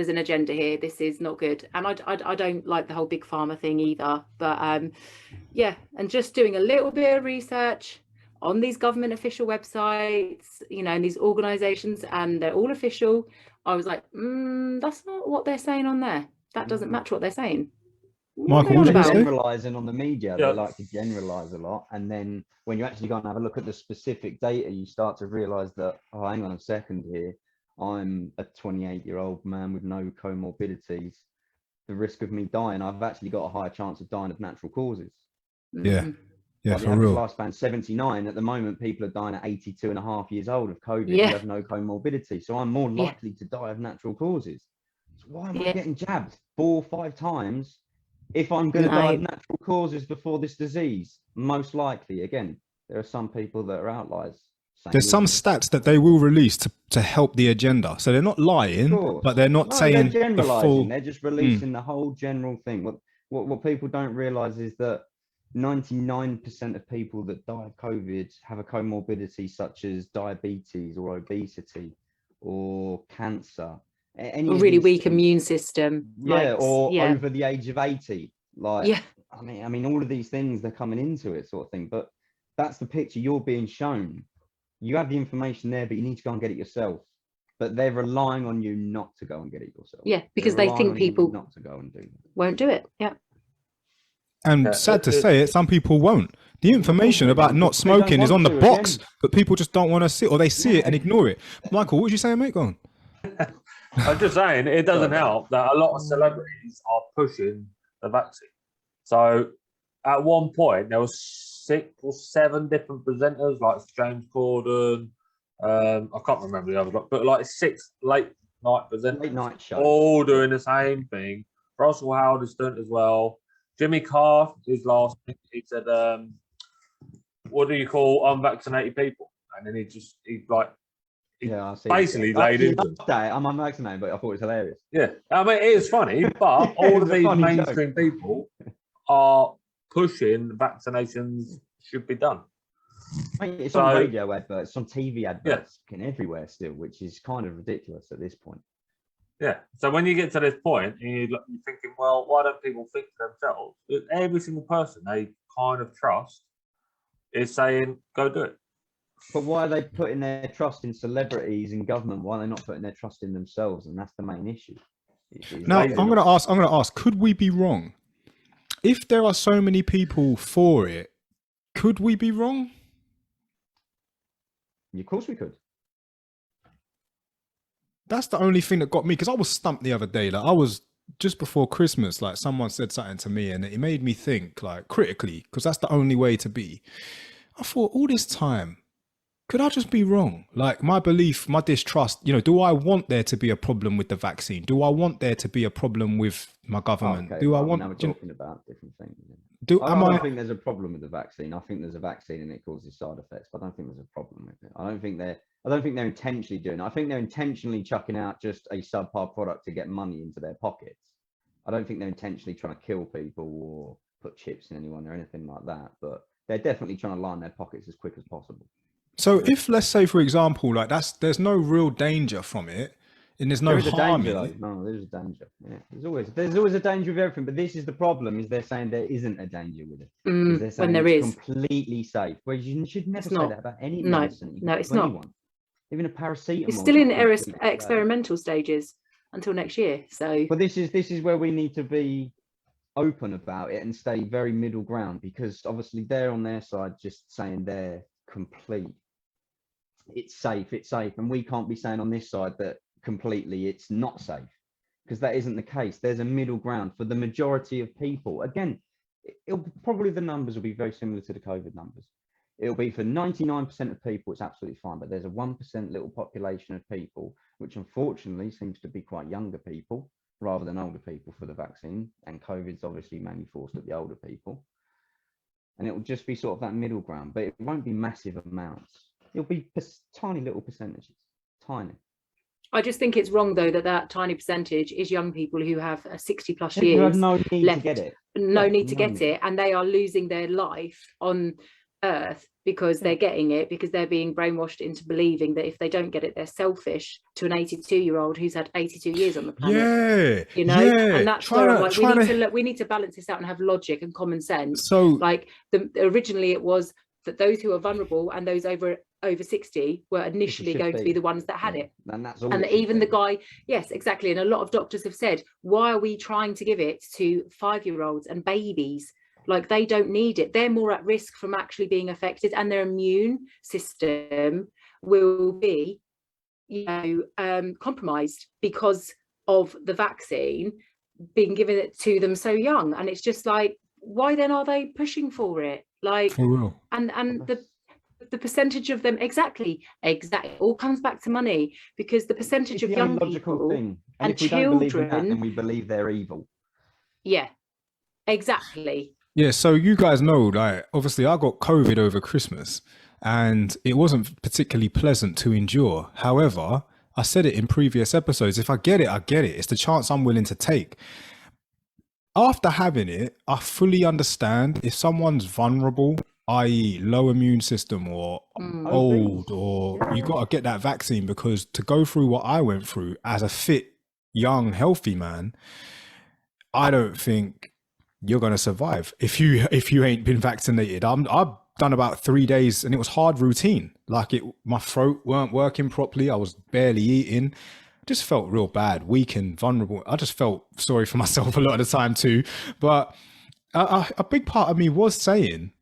an agenda here. This is not good. And I don't like the whole big pharma thing either. But yeah, and just doing a little bit of research on these government official websites, you know, and these organizations, and they're all official. I was like, that's not what they're saying on there. That doesn't match what they're saying. Michael, What what did They're you say? generalizing on the media. Yeah. They like to generalize a lot. And then when you actually go and have a look at the specific data, you start to realize that, oh, hang on a second here. I'm a 28-year-old man with no comorbidities. The risk of me dying, I've actually got a higher chance of dying of natural causes. Yeah. Mm. Yeah, Like the for average real. lifespan 79. At the moment, people are dying at 82 and a half years old of COVID Yeah. who have no comorbidity. So I'm more Yeah. likely to die of natural causes. So why am I Yeah. getting jabbed 4 or 5 times if I'm going to die of No. natural causes before this disease? Most likely, again, there are some people that are outliers. saying, There's some "Listen, stats that they will release to help the agenda. So they're not of lying, course." but they're not No, saying they're the generalizing. full. They're just releasing the whole general thing. What people don't realize is that 99% of people that die of COVID have a comorbidity such as diabetes or obesity or cancer. Any A of really these weak things. immune system. Yeah, like, or yeah. over the age of 80. Like, Yeah. I mean, all of these things, they're coming into it, sort of thing. But that's the picture you're being shown. You have the information there, but you need to go and get it yourself. But they're relying on you not to go and get it yourself. Yeah, They're because they relying think on you people not to go and do that. won't do it. Yeah. And Yeah, sad to say it, some people won't. The information they about don't. not They smoking don't is on want the to, box, again. but people just don't want to see it, or they see it and Yeah. ignore it. Michael, what was you saying, mate? Go on. I'm just saying it doesn't Sorry. help that a lot of celebrities are pushing the vaccine. So at one point there was 6 or 7 different presenters, like James Corden. I can't remember the other, but like 6 late night presenters, Late night show. all doing the same thing. Russell Howard has done it as well. Jimmy Carr, his last thing, he said, "What do you call unvaccinated people?" And then he Yeah, I see. basically I laid actually into loved that. I'm unvaccinated, but I thought it was hilarious. Yeah, I mean, it is funny, but all It's of a these funny mainstream people are pushing vaccinations should be done. Mate, it's So- on radio adverts, on TV adverts, fucking everywhere still, which is kind of ridiculous at this point. Yeah. So when you get to this point, and you're thinking, well, why don't people think to themselves? Every single person they kind of trust is saying, go do it. But why are they putting their trust in celebrities and government? Why are they not putting their trust in themselves? And that's the main issue. Now, lazy. I'm going to ask, could we be wrong? If there are so many people for it, could we be wrong? Of course we could. That's the only thing that got me, because I was stumped the other day. Like, I was just before Christmas, like someone said something to me and it made me think, like, critically, because that's the only way to be. I thought, all this time, could I just be wrong? Like, my belief, my distrust, do I want there to be a problem with the vaccine? Do I want there to be a problem with my government? Okay, Do I well, want now we're talking about different things. I am don't I think there's a problem with the vaccine. I think there's a vaccine and it causes side effects, but I don't think there's a problem with it. I don't think they're intentionally doing it. I think they're intentionally chucking out just a subpar product to get money into their pockets. I don't think they're intentionally trying to kill people or put chips in anyone or anything like that, but they're definitely trying to line their pockets as quick as possible. So if, let's say, for example, like there's no real danger from it, and there's no There is a harm danger, in though. it. No, there's a danger. Yeah, there's always a danger with everything. But this is the problem: is they're saying there isn't a danger with it. They're saying When there it's is. completely safe. Whereas you should never It's say not. that about any No, medicine. You no, give it's to not. anyone. Even a paracetamol. It's still in is completely safe. experimental stages until next year. So But this is where we need to be open about it and stay very middle ground, because obviously they're on their side just saying they're complete. It's safe, and we can't be saying on this side that completely it's not safe, because that isn't the case. There's a middle ground for the majority of people. Again, the numbers will be very similar to the COVID numbers. It'll be for 99% of people, it's absolutely fine, but there's a 1% little population of people, which unfortunately seems to be quite younger people rather than older people for the vaccine. And COVID's obviously mainly forced at the older people. And it will just be sort of that middle ground, but it won't be massive amounts. It'll be tiny little percentages, tiny. I just think it's wrong, though, that tiny percentage is young people who have 60 plus Who have years no need left, to get it. no Yeah, need to no get need. it, and they are losing their life on Earth because they're getting it, because they're being brainwashed into believing that if they don't get it, they're selfish to an 82-year-old who's had 82 years on the planet. Yeah, And that's where I'm like, we need to balance this out and have logic and common sense. So like originally it was that those who are vulnerable and those over 60 were initially going to be the ones that had it. And that's all. And even the guy, yes, exactly. And a lot of doctors have said, why are we trying to give it to 5-year-olds and babies? Like, they don't need it. They're more at risk from actually being affected, and their immune system will be, compromised because of the vaccine being given it to them so young. And it's just like, why then are they pushing for it? Like, For real. and the percentage of them, exactly, all comes back to money, because the percentage of young people and if we don't believe in that, children, then we believe they're evil. yeah, exactly. Yeah, so you guys know, like, obviously I got COVID over Christmas and it wasn't particularly pleasant to endure. However, I said it in previous episodes, if I get it, I get it. It's the chance I'm willing to take. After having it, I fully understand if someone's vulnerable, i.e. low immune system or old, or you got to get that vaccine, because to go through what I went through as a fit, young, healthy man, I don't think you're going to survive if you ain't been vaccinated. I've done about 3 days and it was hard routine. Like, my throat weren't working properly. I was barely eating. Just felt real bad, weak and vulnerable. I just felt sorry for myself a lot of the time too. But a big part of me was saying,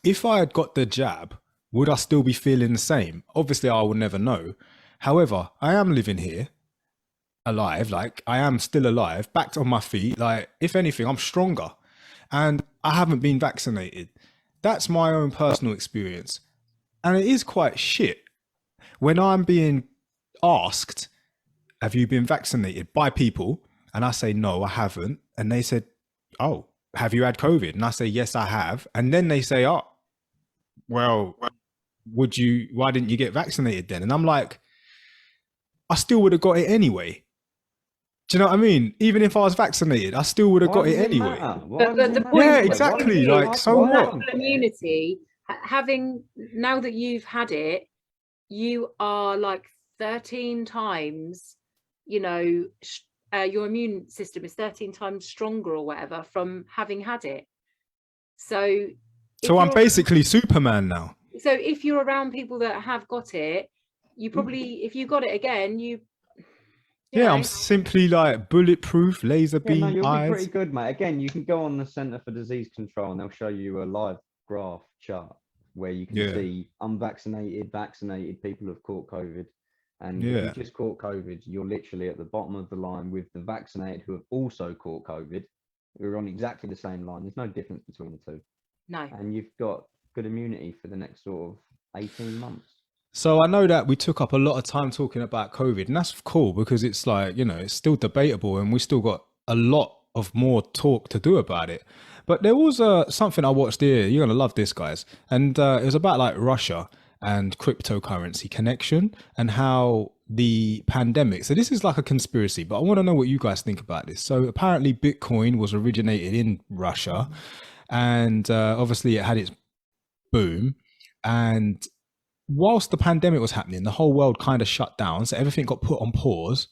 if I had got the jab, would I still be feeling the same? Obviously, I will never know. However, I am living here, alive. Like, I am still alive, back on my feet. Like, if anything, I'm stronger, and I haven't been vaccinated. That's my own personal experience. And it is quite shit when I'm being asked, have you been vaccinated, by people, and I say, no, I haven't. And they said, oh, have you had COVID? And I say, yes, I have. And then they say, oh, well, why didn't you get vaccinated then? And I'm like, I still would have got it anyway. Do you know what I mean? Even if I was vaccinated, I still would have got it anyway. Yeah, exactly. Like, so what? Immunity, having, now that you've had it, you are like 13 times, your immune system is 13 times stronger or whatever from having had it. So I'm basically Superman now. So if you're around people that have got it, you probably, if you got it again, yeah, I'm simply like bulletproof, laser beam you'll eyes. be pretty good, mate. Again, you can go on the Centre for Disease Control and they'll show you a live graph chart where you can see unvaccinated, vaccinated people who've caught COVID. And if you just caught COVID, you're literally at the bottom of the line with the vaccinated who have also caught COVID. We're on exactly the same line. There's no difference between the two. No. And you've got good immunity for the next sort of 18 months. So I know that we took up a lot of time talking about COVID, and that's cool because it's like, it's still debatable and we still got a lot of more talk to do about it. But there was something I watched here. You're going to love this, guys. And it was about like Russia and cryptocurrency connection and how the pandemic. So this is like a conspiracy, but I want to know what you guys think about this. So apparently Bitcoin was originated in Russia, and obviously it had its boom. And whilst the pandemic was happening, the whole world kind of shut down. So everything got put on pause.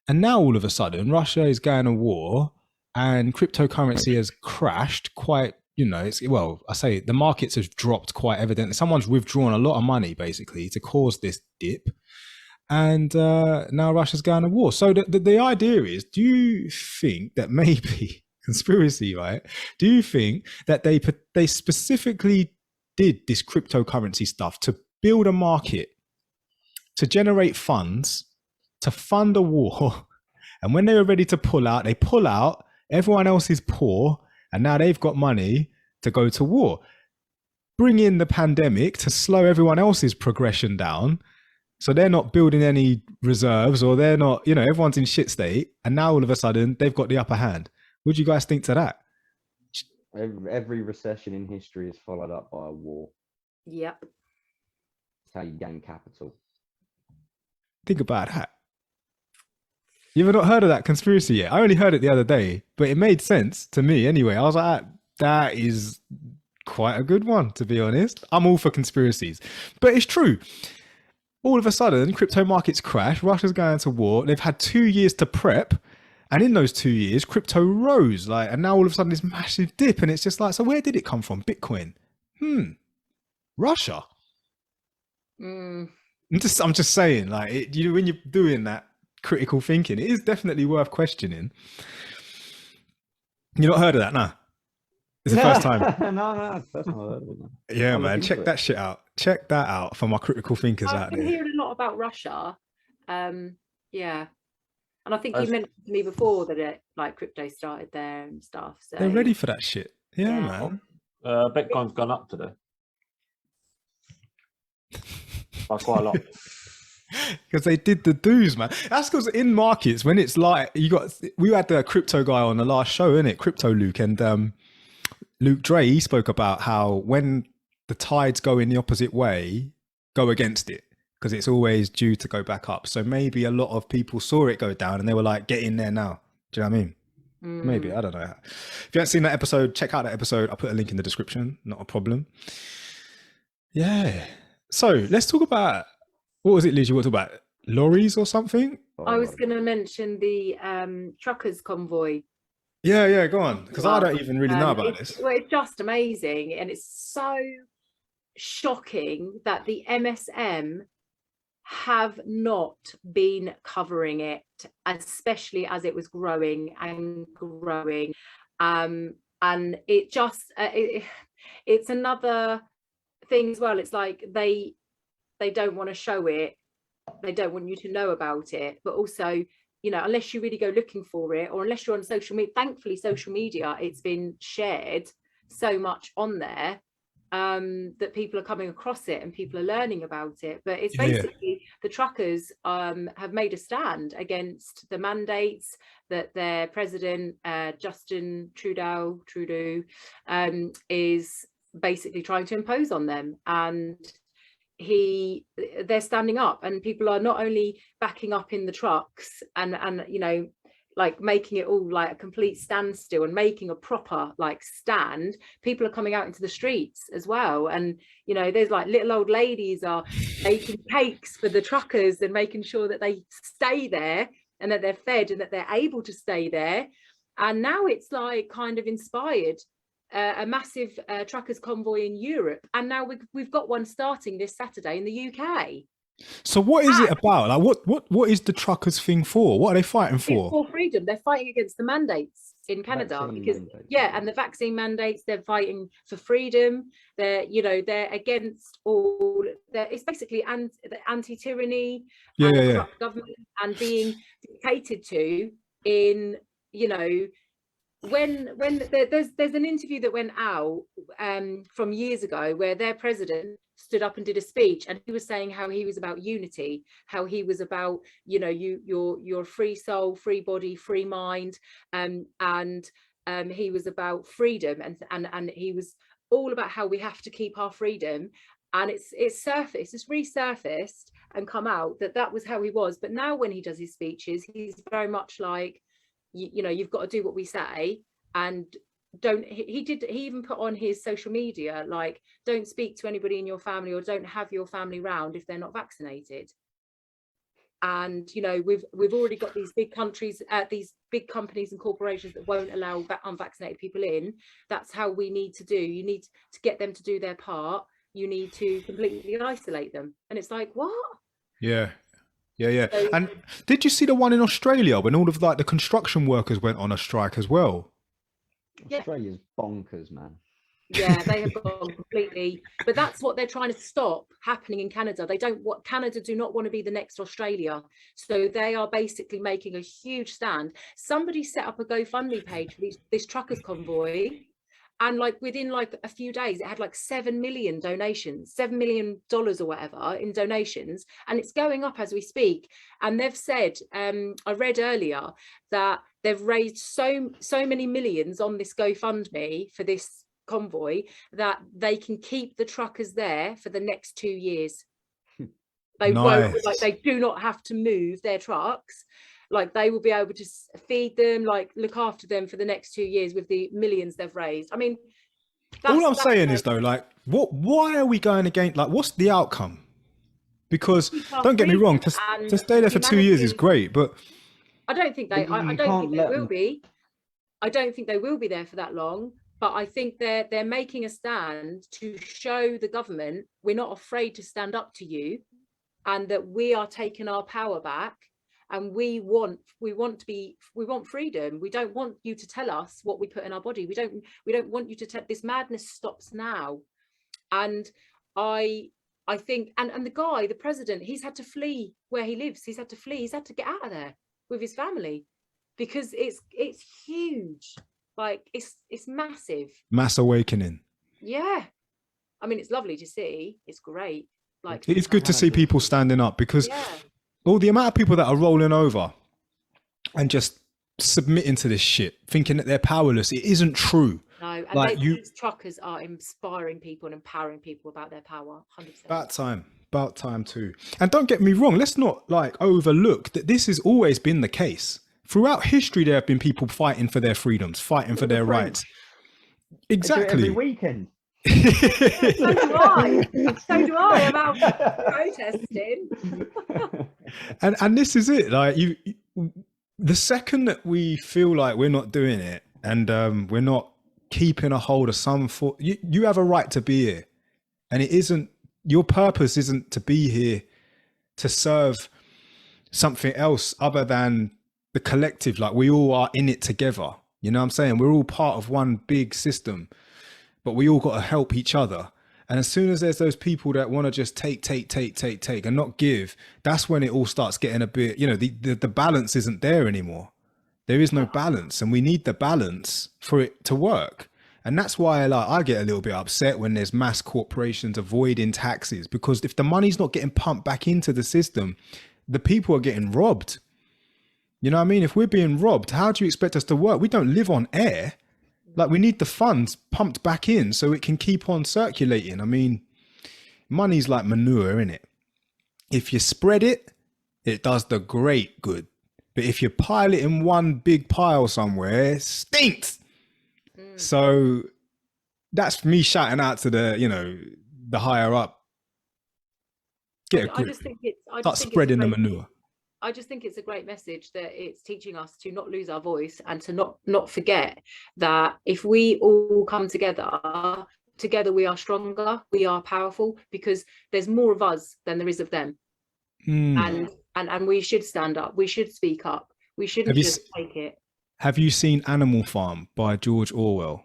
And now all of a sudden, Russia is going to war and cryptocurrency has crashed quite, I say the markets have dropped quite evidently. Someone's withdrawn a lot of money basically to cause this dip. And now Russia's going to war. So the idea is, do you think that maybe, conspiracy, right? Do you think that they specifically did this cryptocurrency stuff to build a market, to generate funds, to fund a war, and when they were ready to pull out, they pull out, everyone else is poor, and now they've got money to go to war. Bring in the pandemic to slow everyone else's progression down, so they're not building any reserves, or they're not, everyone's in shit state, and now all of a sudden they've got the upper hand. What do you guys think to that? Every recession in history is followed up by a war. Yep. That's how you gain capital. Think about that. You ever not heard of that conspiracy yet? I only heard it the other day, but it made sense to me anyway. I was like, that is quite a good one, to be honest. I'm all for conspiracies, but it's true. All of a sudden, crypto markets crash. Russia's going to war. They've had 2 years to prep. And in those 2 years, crypto rose, and now all of a sudden this massive dip, and it's just like, so where did it come from? Bitcoin. Russia. Mm. I'm just saying, like, when you're doing that critical thinking, it is definitely worth questioning. You not heard of that, nah? It's the first time. No, it's the first time I've heard of it. Yeah, I'll look man, into check it. that shit out. Check that out for my critical thinkers I've out been there. hearing a lot about Russia. Yeah. And I think you As- mentioned to me before that it like crypto started there and stuff. So They're ready for that shit. Yeah, Yeah. man. Bitcoin's gone up today by quite a lot. Because they did the do's, man. That's because in markets, when it's like we had the crypto guy on the last show, innit? Crypto Luke, and Luke Dre, he spoke about how when the tides go in the opposite way, go against it, because it's always due to go back up. So maybe a lot of people saw it go down and they were like, get in there now. Do you know what I mean? Maybe, I don't know. If you haven't seen that episode, check out that episode. I'll put a link in the description. Not a problem. Yeah. So let's talk about, what was it, Liz? You want to talk about lorries or something? I was going to mention the truckers convoy. Yeah, go on. Because I don't even really know about this. Well, it's just amazing. And it's so shocking that the MSM have not been covering it, especially as it was growing and growing. And it just, it's another thing as well. It's like they don't want to show it. They don't want you to know about it. But also, you know, unless you really go looking for it, or unless you're on social media, thankfully social media, it's been shared so much on there that people are coming across it and people are learning about it. But it's basically the truckers have made a stand against the mandates that their president Justin Trudeau is basically trying to impose on them. And they're standing up, and people are not only backing up in the trucks and you know, like making it all like a complete standstill and making a proper like stand. People are coming out into the streets as well, and you know, there's like little old ladies are baking cakes for the truckers and making sure that they stay there and that they're fed and that they're able to stay there. And now it's like kind of inspired a massive truckers convoy in Europe, and now we've got one starting this Saturday in the UK. So what is it about? Like what is the truckers thing for? What are they fighting for? It's for freedom. They're fighting against the mandates in Canada and the vaccine mandates. They're fighting for freedom. They're, you know, they're against all. It's basically anti-tyranny, corrupt government, and being dictated to in, you know. When there's an interview that went out from years ago where their president stood up and did a speech, and he was saying how he was about unity, how he was about, you know, you're a free soul, free body, free mind, and he was about freedom, and he was all about how we have to keep our freedom. And it's resurfaced and come out that was how he was. But now when he does his speeches, he's very much like, you know, you've got to do what we say, and he even put on his social media like, don't speak to anybody in your family, or don't have your family round if they're not vaccinated. And you know, we've already got these big countries, these big companies and corporations that won't allow unvaccinated people in. That's how we need to do. You need to get them to do their part. You need to completely isolate them. And it's like, what? Yeah. So, and did you see the one in Australia when all of like the construction workers went on a strike as well? Australia's bonkers, man. Yeah, they have gone completely. But that's what they're trying to stop happening in Canada. Canada do not want to be the next Australia. So they are basically making a huge stand. Somebody set up a GoFundMe page for this truckers convoy. And like within like a few days, it had like 7 million donations, $7 million or whatever in donations. And it's going up as we speak. And they've said, I read earlier that they've raised so many millions on this GoFundMe for this convoy that they can keep the truckers there for the next 2 years. They won't, like, they do not have to move their trucks. Like, they will be able to feed them, like look after them for the next 2 years with the millions they've raised. I mean, all I'm saying is though, like, why are we going against, like, what's the outcome? Because don't get me wrong, to stay there for 2 years is great, but I don't think they will be. I don't think they will be there for that long. But I think they're making a stand to show the government we're not afraid to stand up to you, and that we are taking our power back, and we want freedom. We don't want you to tell us what we put in our body. We don't want you to tell. This madness stops now. And I think, and the president, he's had to flee where he lives. He's had to flee. He's had to get out of there with his family, because it's huge. Like it's massive. Mass awakening. Yeah. I mean, it's lovely to see. It's great. Like, It's good to see people standing up, because all the amount of people that are rolling over and just submitting to this shit, thinking that they're powerless, it isn't true. No, and like these truckers are inspiring people and empowering people about their power. 100%. About time too. And don't get me wrong, let's not like overlook that this has always been the case. Throughout history, there have been people fighting for their freedoms, fighting for their rights. Exactly. Every weekend. So do I. So do I about protesting. and this is it. Like the second that we feel like we're not doing it, and we're not keeping a hold of some you have a right to be here, and it isn't your purpose isn't to be here to serve something else other than the collective. Like, we all are in it together. You know what I'm saying? We're all part of one big system, but we all got to help each other. And as soon as there's those people that want to just take and not give, that's when it all starts getting a bit, the balance isn't there anymore. There is no balance, and we need the balance for it to work. And that's why I get a little bit upset when there's mass corporations avoiding taxes, because if the money's not getting pumped back into the system, the people are getting robbed. You know what I mean? If we're being robbed, how do you expect us to work? We don't live on air. Like, we need the funds pumped back in so it can keep on circulating. I mean, money's like manure, innit? If you spread it, it does the great good. But if you pile it in one big pile somewhere, it stinks. So that's me shouting out to the higher up. Get a grip. Start spreading the manure. I just think it's a great message that it's teaching us to not lose our voice, and to not forget that if we all come together we are stronger, we are powerful, because there's more of us than there is of them. And we should stand up, we should speak up, we shouldn't just take it. Have you seen Animal Farm by George Orwell?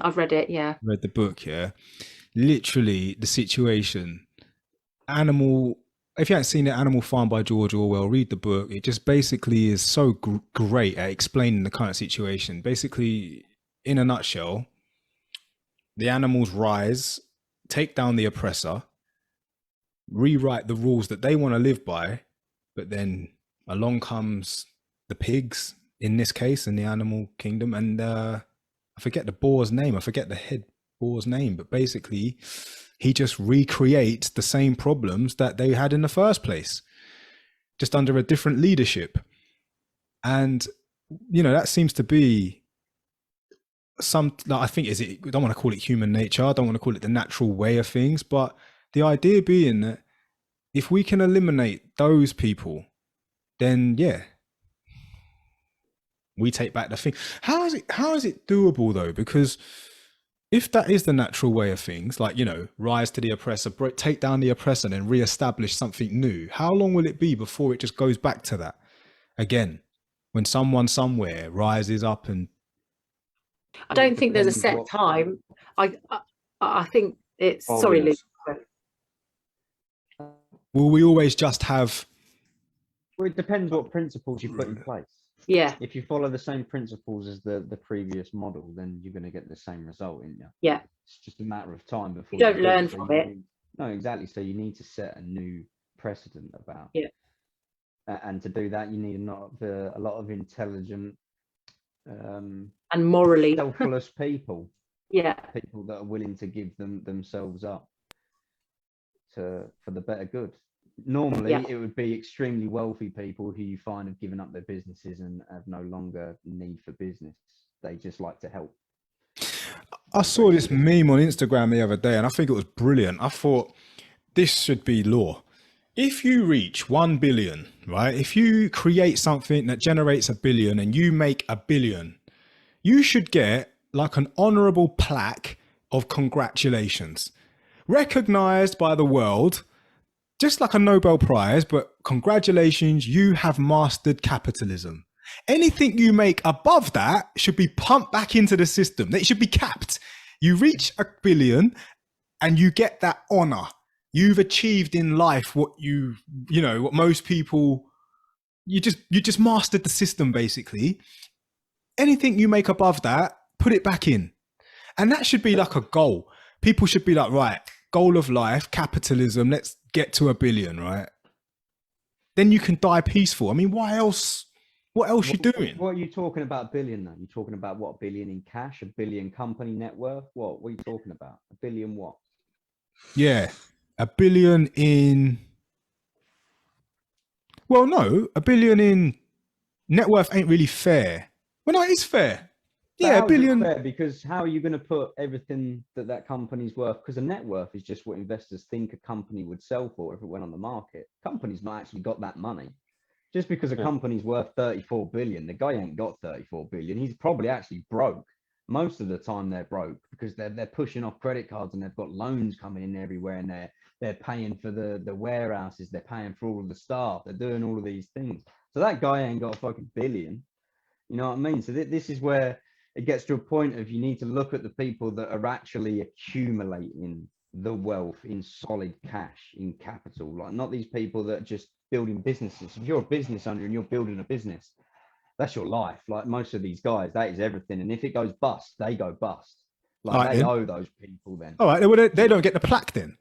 I've read it, yeah. Read the book, yeah. Literally the situation. If you haven't seen it, Animal Farm by George Orwell, read the book. It just basically is so great at explaining the kind of situation. Basically, in a nutshell, the animals rise, take down the oppressor, rewrite the rules that they want to live by, but then along comes the pigs, in this case, in the animal kingdom, and I forget the boar's name, I forget the head boar's name, but basically he just recreates the same problems that they had in the first place, just under a different leadership. And that seems to be I think, I don't want to call it human nature, I don't want to call it the natural way of things, but the idea being that if we can eliminate those people, then we take back the thing. How is it doable though? Because if that is the natural way of things, like, rise to the oppressor, take down the oppressor, and re-establish something new, how long will it be before it just goes back to that again? When someone somewhere rises up and... I don't think there's a set time. I think it's... Sorry, Luke. Will we always just have... Well, it depends what principles you put in place. Yeah. If you follow the same principles as the previous model, then you're going to get the same result, isn't you? Yeah. It's just a matter of time before you don't learn from it. No, exactly. So you need to set a new precedent about. Yeah. And to do that, you need a lot of intelligent and morally selfless people. Yeah. People that are willing to give themselves up for the better good. Normally, it would be extremely wealthy people who you find have given up their businesses and have no longer need for business. They just like to help. I saw this meme on Instagram the other day, and I think it was brilliant. I thought this should be law. If you reach 1 billion, right? If you create something that generates 1 billion and you make 1 billion, you should get like an honorable plaque of congratulations, recognized by the world, just like a Nobel Prize, but congratulations, you have mastered capitalism. Anything you make above that should be pumped back into the system. It should be capped. You reach 1 billion and you get that honor. You've achieved in life what what most people, you just mastered the system, basically. Anything you make above that, put it back in. And that should be like a goal. People should be like, right, goal of life, capitalism, let's get to 1 billion, right? Then you can die peaceful. I mean, what else you doing? What are you talking about, 1 billion though? You're talking about what, 1 billion in cash, 1 billion company net worth? What are you talking about? 1 billion what? Yeah, 1 billion in, well, no, 1 billion in net worth ain't really fair. Well, no, it's fair. But Yeah, how 1 is it billion. fair? Because how are you going to put everything that company's worth? Because a net worth is just what investors think a company would sell for if it went on the market. Company's not actually got that money. Just because a company's worth 34 billion, the guy ain't got 34 billion. He's probably actually broke. Most of the time they're broke because they're pushing off credit cards and they've got loans coming in everywhere, and they're paying for the warehouses, they're paying for all of the staff, they're doing all of these things. So that guy ain't got a fucking billion. You know what I mean? So this is where it gets to a point of you need to look at the people that are actually accumulating the wealth in solid cash, in capital, like not these people that are just building businesses. If you're a business owner and you're building a business, that's your life. Like most of these guys, that is everything. And if it goes bust, they go bust. Like they owe those people then. All right, they don't get the plaque then.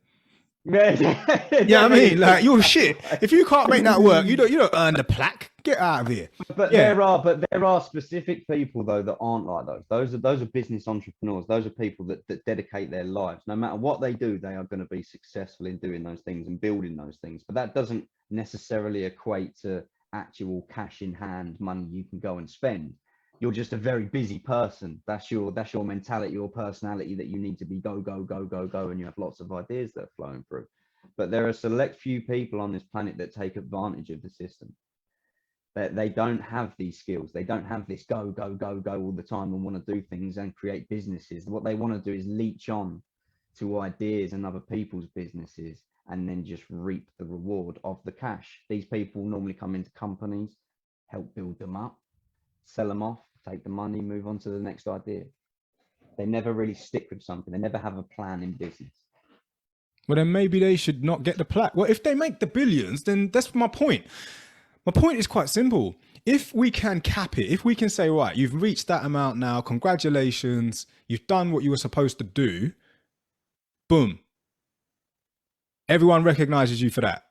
Yeah, I mean, like, you're shit. If you can't make that work, you don't earn the plaque. Get out of here. But there are specific people though that aren't like those. Those are business entrepreneurs. Those are people that dedicate their lives. No matter what they do, they are going to be successful in doing those things and building those things. But that doesn't necessarily equate to actual cash in hand money you can go and spend. You're just a very busy person. That's your mentality, your personality, that you need to be go, and you have lots of ideas that are flowing through. But there are a select few people on this planet that take advantage of the system. That they don't have these skills. They don't have this go all the time and want to do things and create businesses. What they want to do is leech on to ideas and other people's businesses and then just reap the reward of the cash. These people normally come into companies, help build them up, sell them off, take the money, move on to the next idea. They never really stick with something. They never have a plan in business. Well, then maybe they should not get the plaque. Well, if they make the billions, then that's my point. My point is quite simple. If we can cap it, if we can say, right, you've reached that amount now, congratulations, you've done what you were supposed to do, boom. Everyone recognizes you for that.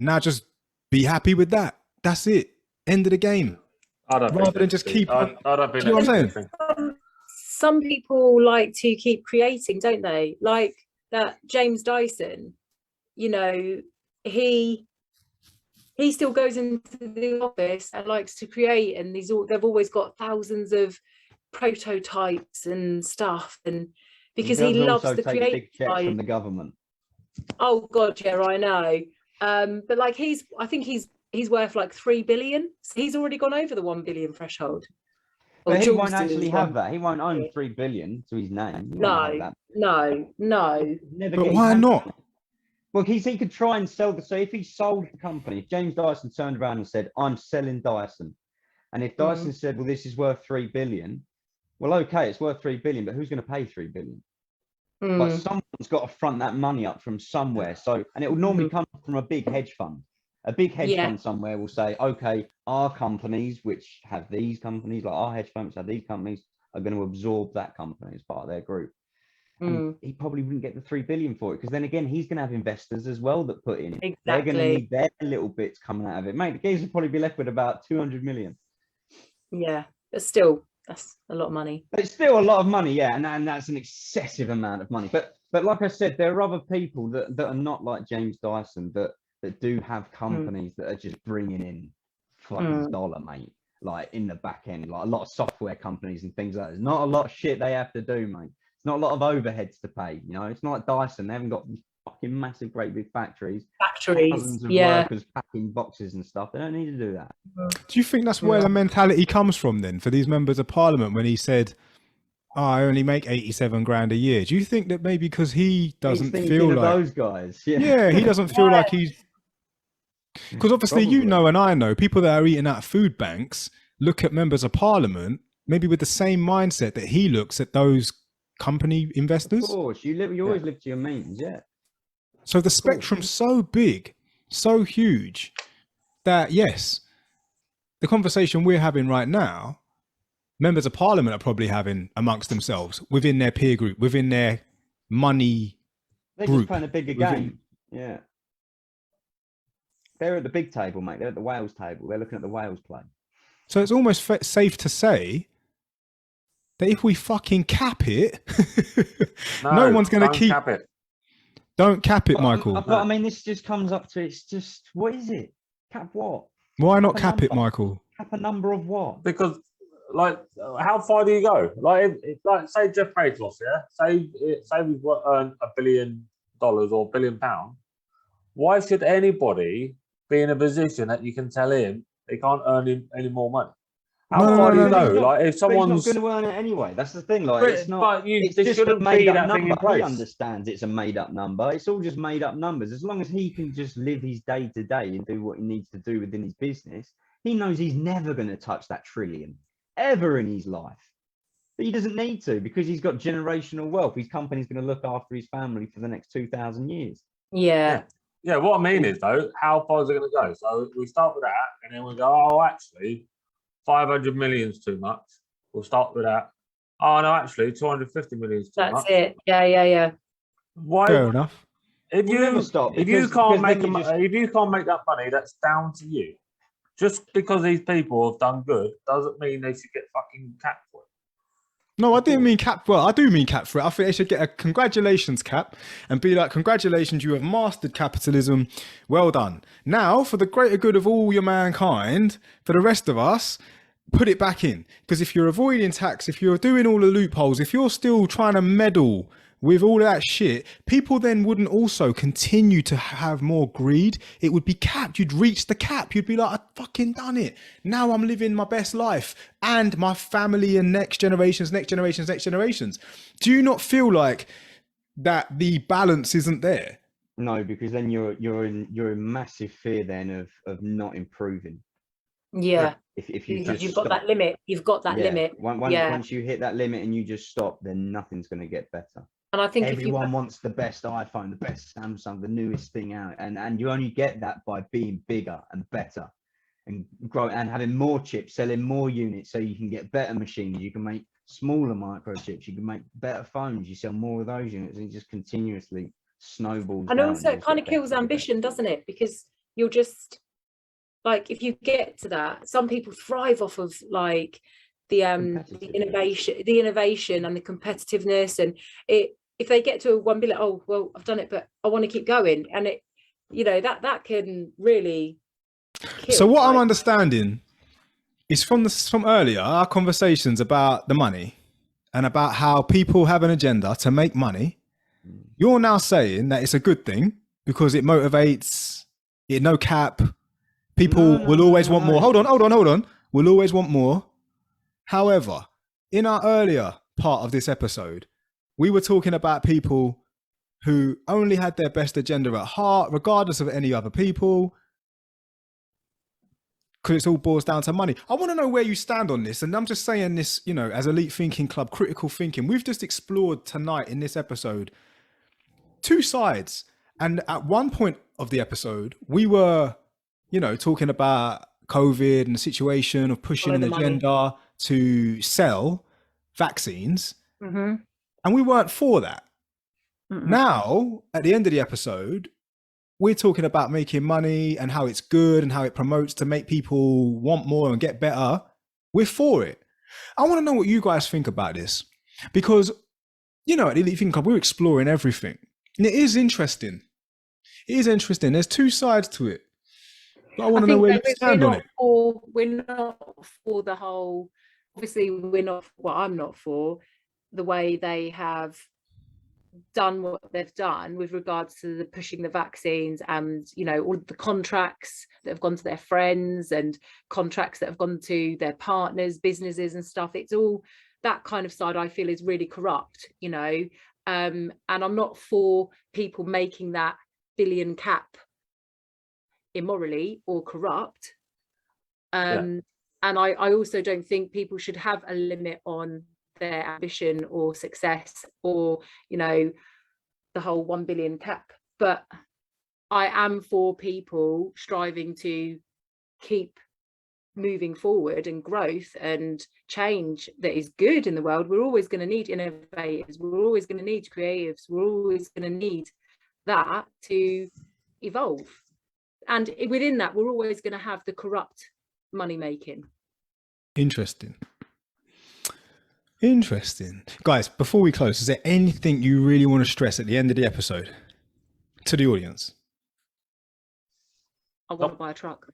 Now just be happy with that. That's it. End of the game. Rather than just keep on. I don't think Do you know what I'm saying? Some people like to keep creating, don't they? Like that James Dyson, you know, he still goes into the office and likes to create, and they've always got thousands of prototypes and stuff, and because he loves the creative big checks from the government. Oh god, yeah, I know. But like I think he's worth like 3 billion. So he's already gone over the 1 billion threshold. But he won't actually have that. He won't own 3 billion to his name. No. But why not? Well, he could try and sell so if he sold the company, if James Dyson turned around and said, I'm selling Dyson. And if Dyson said, well, this is worth 3 billion. Well, okay, it's worth 3 billion, but who's going to pay 3 billion? Like someone's got to front that money up from somewhere. So, and it will normally come from a big hedge fund. A big hedge fund somewhere will say, okay, our companies, which have these companies, like our hedge funds have these companies, are going to absorb that company as part of their group. And he probably wouldn't get the 3 billion for it, because then again, he's going to have investors as well that put in. Exactly. They're going to need their little bits coming out of it. Mate, the guys will probably be left with about 200 million. Yeah, but still, that's a lot of money. But it's still a lot of money, yeah, and that's an excessive amount of money. But like I said, there are other people that are not like James Dyson that do have companies that are just bringing in fucking dollar, mate. Like in the back end, like a lot of software companies and things like that. There's not a lot of shit they have to do, mate. It's not a lot of overheads to pay. You know, it's not like Dyson. They haven't got these fucking massive, great big factories. Thousands of workers packing boxes and stuff. They don't need to do that. Do you think that's where the mentality comes from then for these members of parliament when he said, oh, I only make 87 grand a year. Do you think that maybe because he doesn't He's feel thinking of like, those guys. Yeah, yeah, he doesn't feel like he's, because obviously, you Probably. know, and I know people that are eating out of food banks look at members of parliament maybe with the same mindset that he looks at those company Of investors. course, you always live to your means. Yeah. So the spectrum's so big, so huge that yes, the conversation we're having right now, members of parliament are probably having amongst themselves within their peer group, within their money They're group. just playing a bigger game. Yeah. They're at the big table, mate. They're at the Wales table. They're looking at the Wales play. So it's almost safe to say that if we fucking cap it, no one's going to keep. Cap it. Don't cap it, Michael. But I mean, this just comes up to it's just what is it? Cap what? Why not Cap a cap it, number. Michael? Cap a number of what? Because, like, how far do you go? Like, like say Jeff Bezos, yeah. Say we've earned $1 billion or £1 billion. Why should anybody be in a position that you can tell him they can't earn any more money? How far do you go? Like, if someone's not going to earn it anyway, that's the thing. Like, it's not. But It's there just a shouldn't be made up that thing in number. He place. understands it's a made up number. It's all just made up numbers. As long as he can just live his day to day and do what he needs to do within his business, he knows he's never going to touch that trillion ever in his life. But he doesn't need to because he's got generational wealth. His company's going to look after his family for the next 2,000 years. Yeah. Yeah, what I mean is, though, how far is it going to go? So we start with that, and then we go, oh, actually, 500 million is too much. We'll start with that. Oh, no, actually, 250 million is too That's much. it. Yeah. Why? Fair enough. If We'll never stop if you because can't then make you just- if you can't make that money, that's down to you. Just because these people have done good doesn't mean they should get fucking capped for it. No, I didn't mean cap. Well, I do mean cap for it. I think they should get a congratulations cap and be like, congratulations, you have mastered capitalism. Well done. Now, for the greater good of all your mankind, for the rest of us, put it back in. Because if you're avoiding tax, if you're doing all the loopholes, if you're still trying to meddle with all that shit, people then wouldn't also continue to have more greed. It would be capped. You'd reach the cap. You'd be like, I fucking done it. Now I'm living my best life and my family and next generations. Do you not feel like that the balance isn't there? No, because then you're in massive fear then of not improving. Yeah. If you Because just you've got stop. that limit. You've got that limit. Once you hit that limit and you just stop, then nothing's going to get better. And I think Everyone wants the best iPhone, the best Samsung, the newest thing out, and you only get that by being bigger and better, and grow and having more chips, selling more units, so you can get better machines. You can make smaller microchips. You can make better phones. You sell more of those units, and it just continuously snowballs. and down, also you it just kind get of kills better and ambition, doesn't it? Because you're just like, if you get to that, some people thrive off of like the innovation and the competitiveness, and if they get to one, be like, oh well, I've done it, but I want to keep going, and it, that can really kill. So what I'm understanding is from earlier, our conversations about the money and about how people have an agenda to make money. You're now saying that it's a good thing because it motivates, no cap. People will always want more. Hold on. We'll always want more. However, in our earlier part of this episode, we were talking about people who only had their best agenda at heart, regardless of any other people, because it all boils down to money. I want to know where you stand on this. And I'm just saying this, as Elite Thinking Club, critical thinking. We've just explored tonight in this episode two sides. And at one point of the episode, we were, talking about COVID and the situation of pushing an agenda to sell vaccines. Mm-hmm. And we weren't for that. Mm-hmm. Now, at the end of the episode, we're talking about making money and how it's good and how it promotes to make people want more and get better. We're for it. I want to know what you guys think about this, because, at the Elite Thinking Club, we're exploring everything. And it is interesting. There's two sides to it. But I want to know where you stand on it. We're not for the whole, obviously I'm not for the way they have done what they've done with regards to the pushing the vaccines and all the contracts that have gone to their friends and contracts that have gone to their partners, businesses and stuff. It's all that kind of side I feel is really corrupt, you know, and I'm not for people making that billion cap immorally or corrupt. And I also don't think people should have a limit on their ambition or success, or, you know, the whole 1 billion cap. But I am for people striving to keep moving forward, and growth and change that is good in the world. We're always going to need innovators, we're always going to need creatives, we're always going to need that to evolve. And within that, we're always going to have the corrupt money making. Interesting. Guys, before we close, is there anything you really want to stress at the end of the episode to the audience? I want to buy a truck.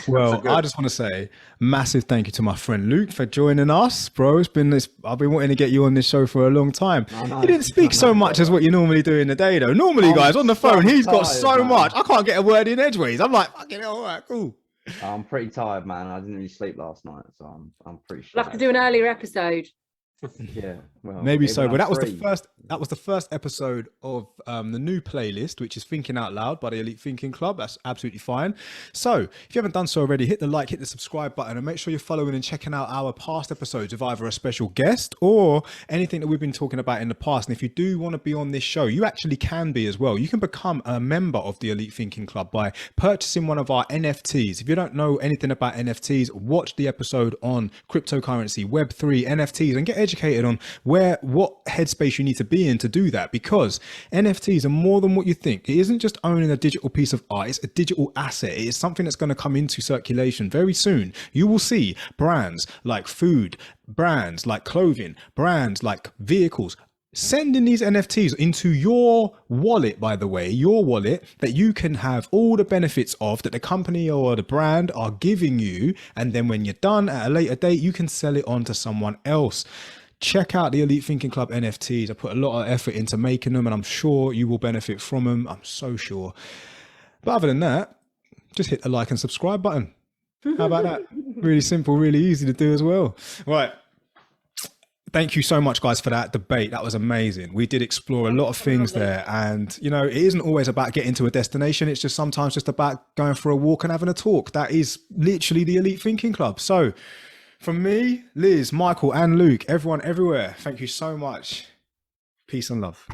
Well, I just want to say massive thank you to my friend Luke for joining us, bro. I've been wanting to get you on this show for a long time. You didn't speak so much as what you normally do in the day, though. Normally, guys, on the phone, he's got so much. I can't get a word in edgeways. I'm like, fucking hell, all right, cool. I'm pretty tired, man. I didn't really sleep last night, so I'm pretty sure. We'll have to do an earlier episode. Yeah, well, maybe so, but that was the first episode of the new playlist, which is Thinking Out Loud by the Elite Thinking Club. That's absolutely fine. So if you haven't done so already, hit the like, hit the subscribe button, and make sure you're following and checking out our past episodes of either a special guest or anything that we've been talking about in the past. And if you do want to be on this show, you actually can be as well. You can become a member of the Elite Thinking Club by purchasing one of our NFTs. If you don't know anything about NFTs, watch the episode on cryptocurrency, Web3, NFTs, and get educated on what headspace you need to be in to do that, because NFTs are more than what you think. It isn't just owning a digital piece of art, it's a digital asset. It is something that's going to come into circulation very soon. You will see brands like food, brands like clothing, brands like vehicles sending these NFTs into your wallet, by the way, your wallet that you can have all the benefits of, that the company or the brand are giving you. And then when you're done at a later date, you can sell it on to someone else. Check out the Elite Thinking Club NFTs. I put a lot of effort into making them, and I'm sure you will benefit from them. I'm so sure. But other than that, just hit the like and subscribe button. How about that? Really simple, really easy to do as well. Right. Thank you so much, guys, for that debate. That was amazing. We did explore a lot of things there. And, you know, it isn't always about getting to a destination. It's just sometimes just about going for a walk and having a talk. That is literally the Elite Thinking Club. So from me, Liz, Michael, and Luke, everyone everywhere, thank you so much. Peace and love.